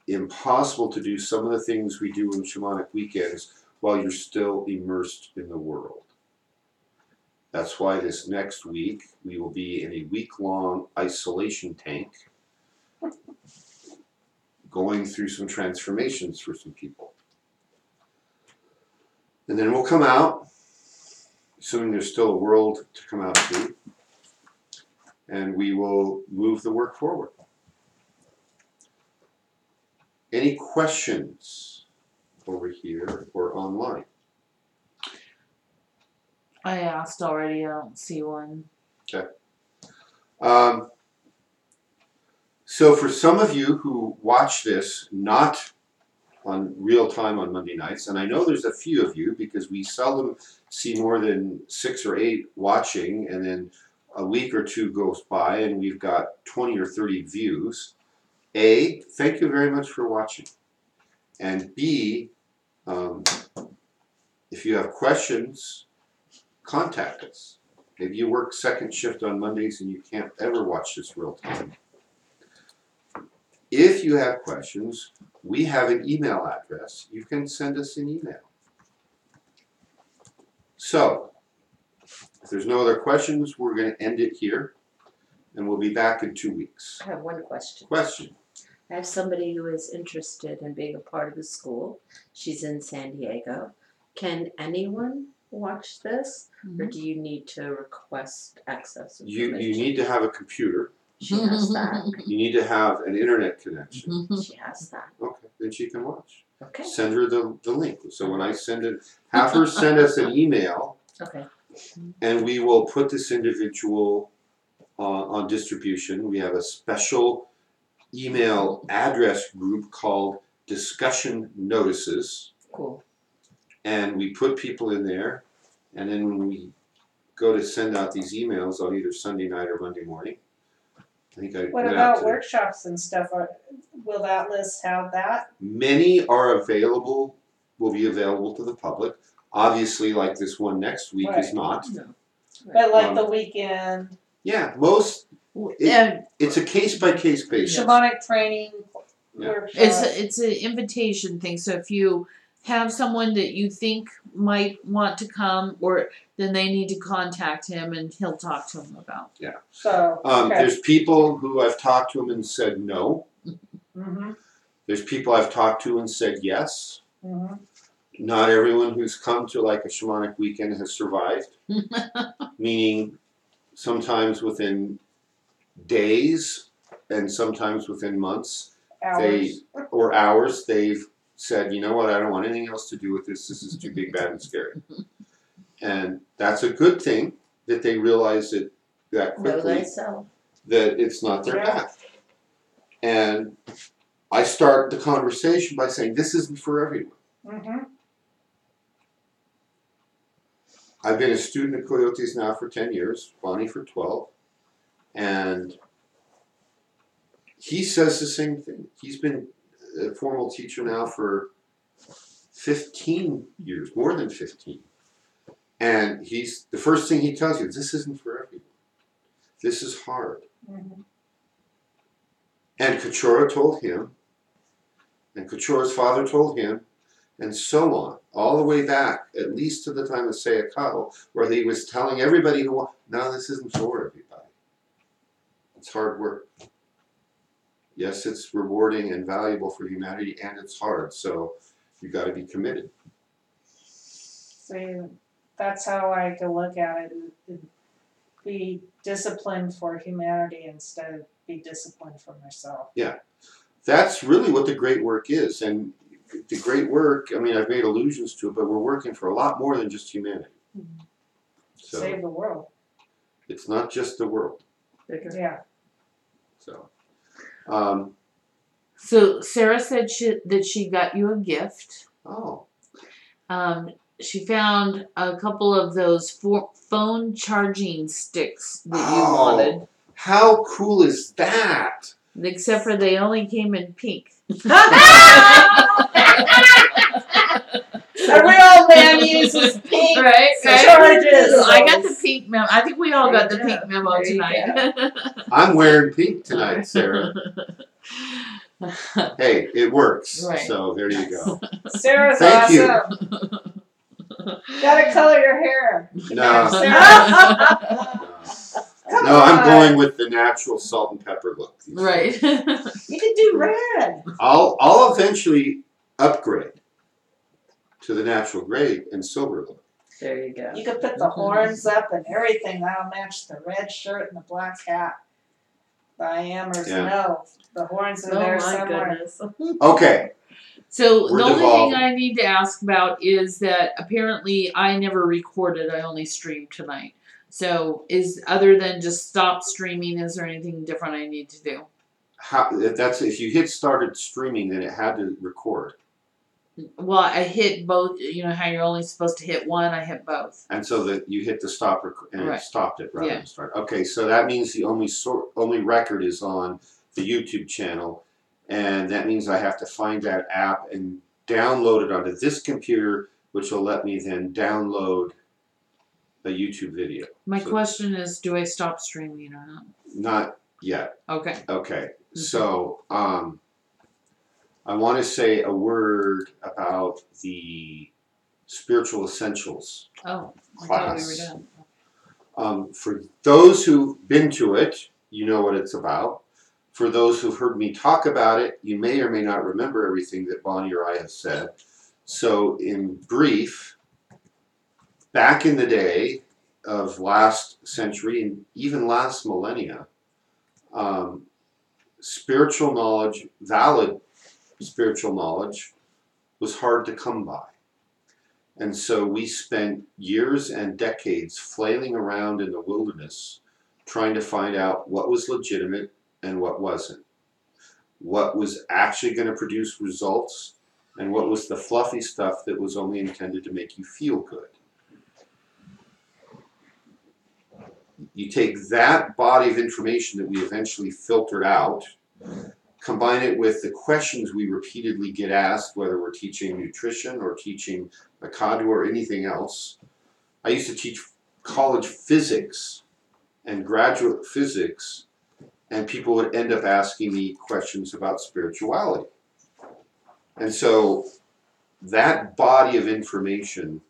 impossible to do some of the things we do in shamanic weekends while you're still immersed in the world. That's why this next week we will be in a week-long isolation tank going through some transformations for some people. And then we'll come out, assuming there's still a world to come out to, and we will move the work forward. Any questions over here or online? I asked already. I don't see one. So for some of you who watch this not on real time on Monday nights, and I know there's a few of you because we seldom see more than 6 or 8 watching, and then a week or two goes by and we've got 20 or 30 views. A, thank you very much for watching. And B, if you have questions, contact us. Maybe you work second shift on Mondays and you can't ever watch this real time. If you have questions, we have an email address. You can send us an email. So, if there's no other questions, we're going to end it here, and we'll be back in 2 weeks. I have one question. Question? I have somebody who is interested in being a part of the school. She's in San Diego. Can anyone watch this, or do you need to request access? You need to have a computer. She has that. You need to have an internet connection. She has that. Okay, then she can watch. Okay. Send her the link. So when I send it, have her send us an email, Okay. and we will put this individual on distribution. We have a special email address group called Discussion Notices, Cool. and we put people in there, and then when we go to send out these emails on either Sunday night or Monday morning, I think I What went out about to workshops and stuff? Will that list have that? many are available, will be available to the public. Obviously, like this one next week is Right. not. No. But like Um, the weekend, Yeah, most, And it's a case by case basis. shamanic training Yeah. workshop. it's an invitation thing. So if you have someone that you think might want to come, or then they need to contact him and he'll talk to them about. So, okay. There's people who I've talked to them and said no. Mm-hmm, There's people I've talked to and said yes. mm-hmm. Not everyone who's come to like a shamanic weekend has survived. Meaning sometimes within days and sometimes within months Hours. or hours they've said, you know what, I don't want anything else to do with this. This is too big, bad, and scary. And that's a good thing that they realize it that Know quickly. thyself. That it's not their Yeah. path. And I start the conversation by saying, this isn't for everyone. Mm-hmm. I've been a student at Coyotes now for 10 years, Bonnie for 12, and he says the same thing. He's been a formal teacher now for 15 years, more than 15. And the first thing he tells you, this isn't for everyone. This is hard. Mm-hmm. And Kachora told him, and Kachora's father told him, and so on, all the way back, at least to the time of Sayakato, where he was telling everybody who no, this isn't for everybody. It's hard work. Yes, it's rewarding and valuable for humanity, and it's hard, so you got to be committed. So that's how I could look at it. Be disciplined for humanity instead of be disciplined for myself. That's really what the great work is, and the great work, I mean, I've made allusions to it, but we're working for a lot more than just humanity. So Save the world. it's not just the world. Yeah. So, So Sarah said that she got you a gift. oh, She found a couple of those phone charging sticks that you Oh. wanted. how cool is that? Except for they only came in pink. A real man uses pink Right, charges. I got the pink memo. I think we all got the There you pink go. memo There you tonight. I'm wearing pink tonight, Sarah. Hey, it works. Right. So there you go. Sarah's Thank you. awesome. Gotta color your hair. No. Sarah. Come No, I'm on. going with the natural salt and pepper look. these Right. days. You can do red. I'll eventually upgrade to the natural gray and silver look. There you go. You could put the horns up and everything. That'll match the red shirt and the black hat. The IMers Yeah. know the horns are Oh there my somewhere. goodness. Okay, So We're the only devolving. thing I need to ask about is that apparently I never recorded, I only streamed tonight. So is other than just stop streaming, is there anything different I need to do? if you hit started streaming, then it had to record, Well, I hit both, you know how you're only supposed to hit one, I hit both. and so that you hit the stop and it Right. stopped it rather Yeah. than start. Okay, so that means the only record is on the YouTube channel, and that means I have to find that app and download it onto this computer, which will let me then download a YouTube video. My So- question is, do I stop streaming or not? Not yet. Okay. Okay, so I want to say a word about the spiritual essentials Oh, I thought we class. were done. For those who've been to it, you know what it's about. For those who've heard me talk about it, you may or may not remember everything that Bonnie or I have said. So, in brief, back in the day of last century and even last millennia, spiritual knowledge, valid spiritual knowledge, was hard to come by. And so we spent years and decades flailing around in the wilderness trying to find out what was legitimate and what wasn't. What was actually going to produce results and what was the fluffy stuff that was only intended to make you feel good. You take that body of information that we eventually filtered out, combine it with the questions we repeatedly get asked, whether we're teaching nutrition or teaching Akadu or anything else. I used to teach college physics and graduate physics, and people would end up asking me questions about spirituality. And so that body of information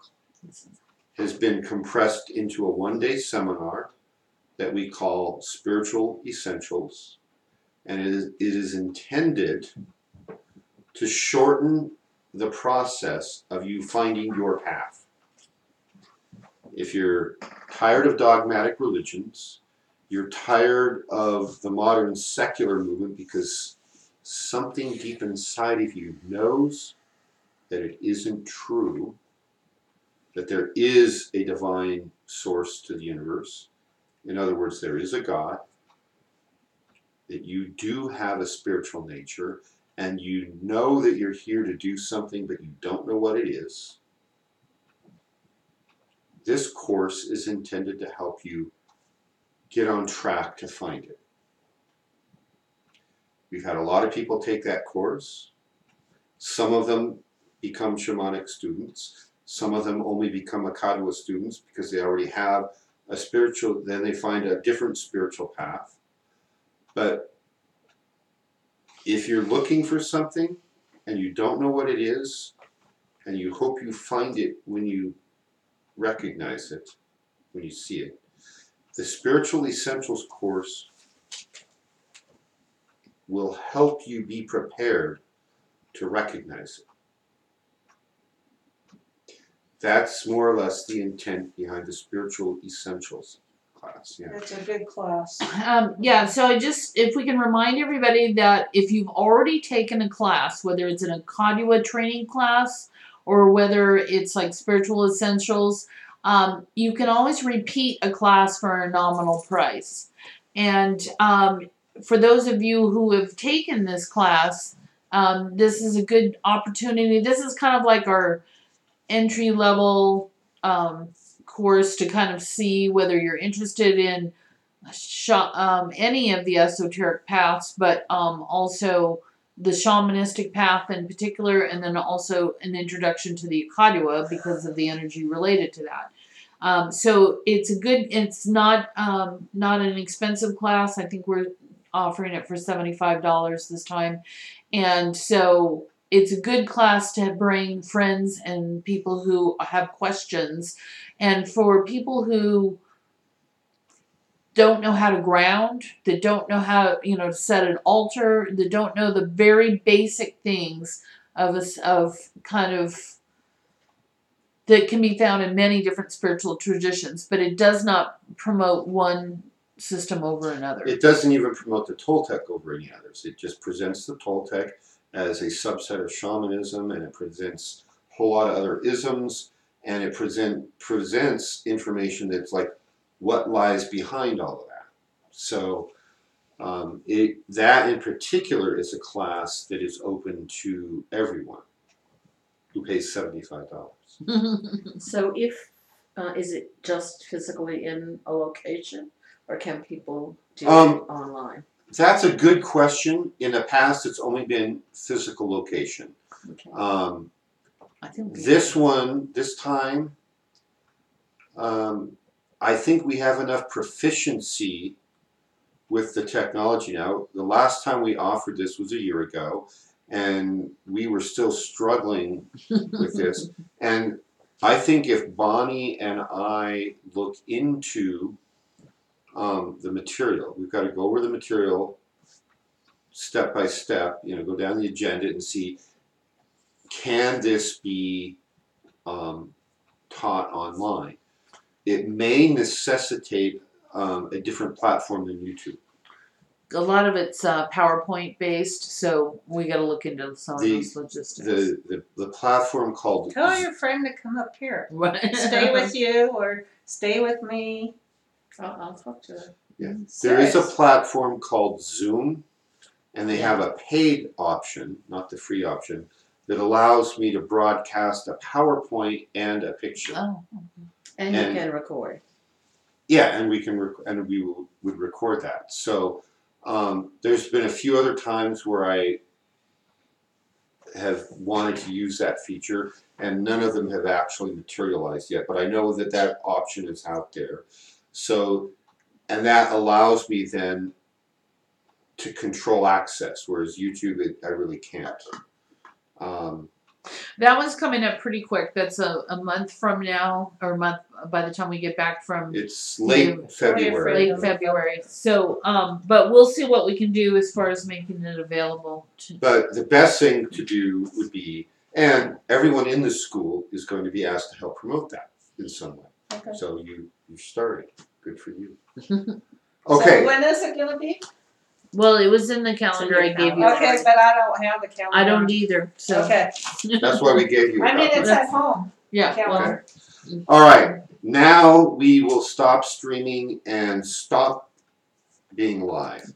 has been compressed into a one-day seminar that we call Spiritual Essentials, and it is intended to shorten the process of you finding your path. If you're tired of dogmatic religions, you're tired of the modern secular movement because something deep inside of you knows that it isn't true, that there is a divine source to the universe. In other words, there is a God, that you do have a spiritual nature, and you know that you're here to do something, but you don't know what it is. This course is intended to help you get on track to find it. We've had a lot of people take that course. Some of them become shamanic students. Some of them only become Akadwa students because they already have a spiritual, then they find a different spiritual path. But if you're looking for something and you don't know what it is, and you hope you find it when you recognize it, when you see it, the Spiritual Essentials course will help you be prepared to recognize it. That's more or less the intent behind the Spiritual Essentials class. Yeah. It's a good class. Yeah, so if we can remind everybody that if you've already taken a class, whether it's an Akadua training class or whether it's like Spiritual Essentials, you can always repeat a class for a nominal price. And for those of you who have taken this class, this is a good opportunity. This is kind of like our entry level course to kind of see whether you're interested in any of the esoteric paths, but also the shamanistic path in particular, and then also an introduction to the Akadua because of the energy related to that. So it's not an expensive class. I think we're offering it for $75 this time. And so it's a good class to bring friends and people who have questions. And for people who don't know how to ground, that don't know how, you know, to set an altar, that don't know the very basic things of kind of that can be found in many different spiritual traditions, but it does not promote one system over another. It doesn't even promote the Toltec over any others. It just presents the Toltec as a subset of shamanism, and it presents a whole lot of other isms, and it presents information that's like what lies behind all of that. So that in particular is a class that is open to everyone who pays $75. So if, is it just physically in a location, or can people do it online? That's a good question. In the past, it's only been physical location. Okay. I think This time, I think we have enough proficiency with the technology now. The last time we offered this was a year ago, and we were still struggling with this. And I think if Bonnie and I look into the material, we've got to go over the material step by step, you know, go down the agenda and see, can this be taught online? It may necessitate a different platform than YouTube. a lot of it's PowerPoint based, so we got to look into some of those logistics. The platform called Tell your friend to come up here. Right. Stay with you or stay with me. I'll talk to her. there is a Serious. platform called Zoom, and they have a paid option, not the free option, that allows me to broadcast a PowerPoint and a picture. Oh. And you And- can record. Yeah, and we can would record that. So there's been a few other times where I have wanted to use that feature, and none of them have actually materialized yet. But I know that that option is out there. So, and that allows me then to control access, whereas YouTube, I really can't. That one's coming up pretty quick. That's a month from now, or a month by the time we get back from It's late February. late February. So, but we'll see what we can do as far as making it available. But the best thing to do would be, and everyone in the school is going to be asked to help promote that in some way. Okay. So you started. Good for you. So Okay. when is it gonna be? Well, it was in the calendar I gave you. Okay, but I don't have the calendar. I don't either. So Okay. That's why we gave you a I mean, copy. it's at home. yeah. Well, Calendar. All right. Now we will stop streaming and stop being live.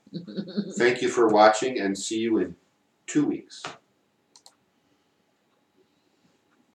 Thank you for watching, and see you in 2 weeks.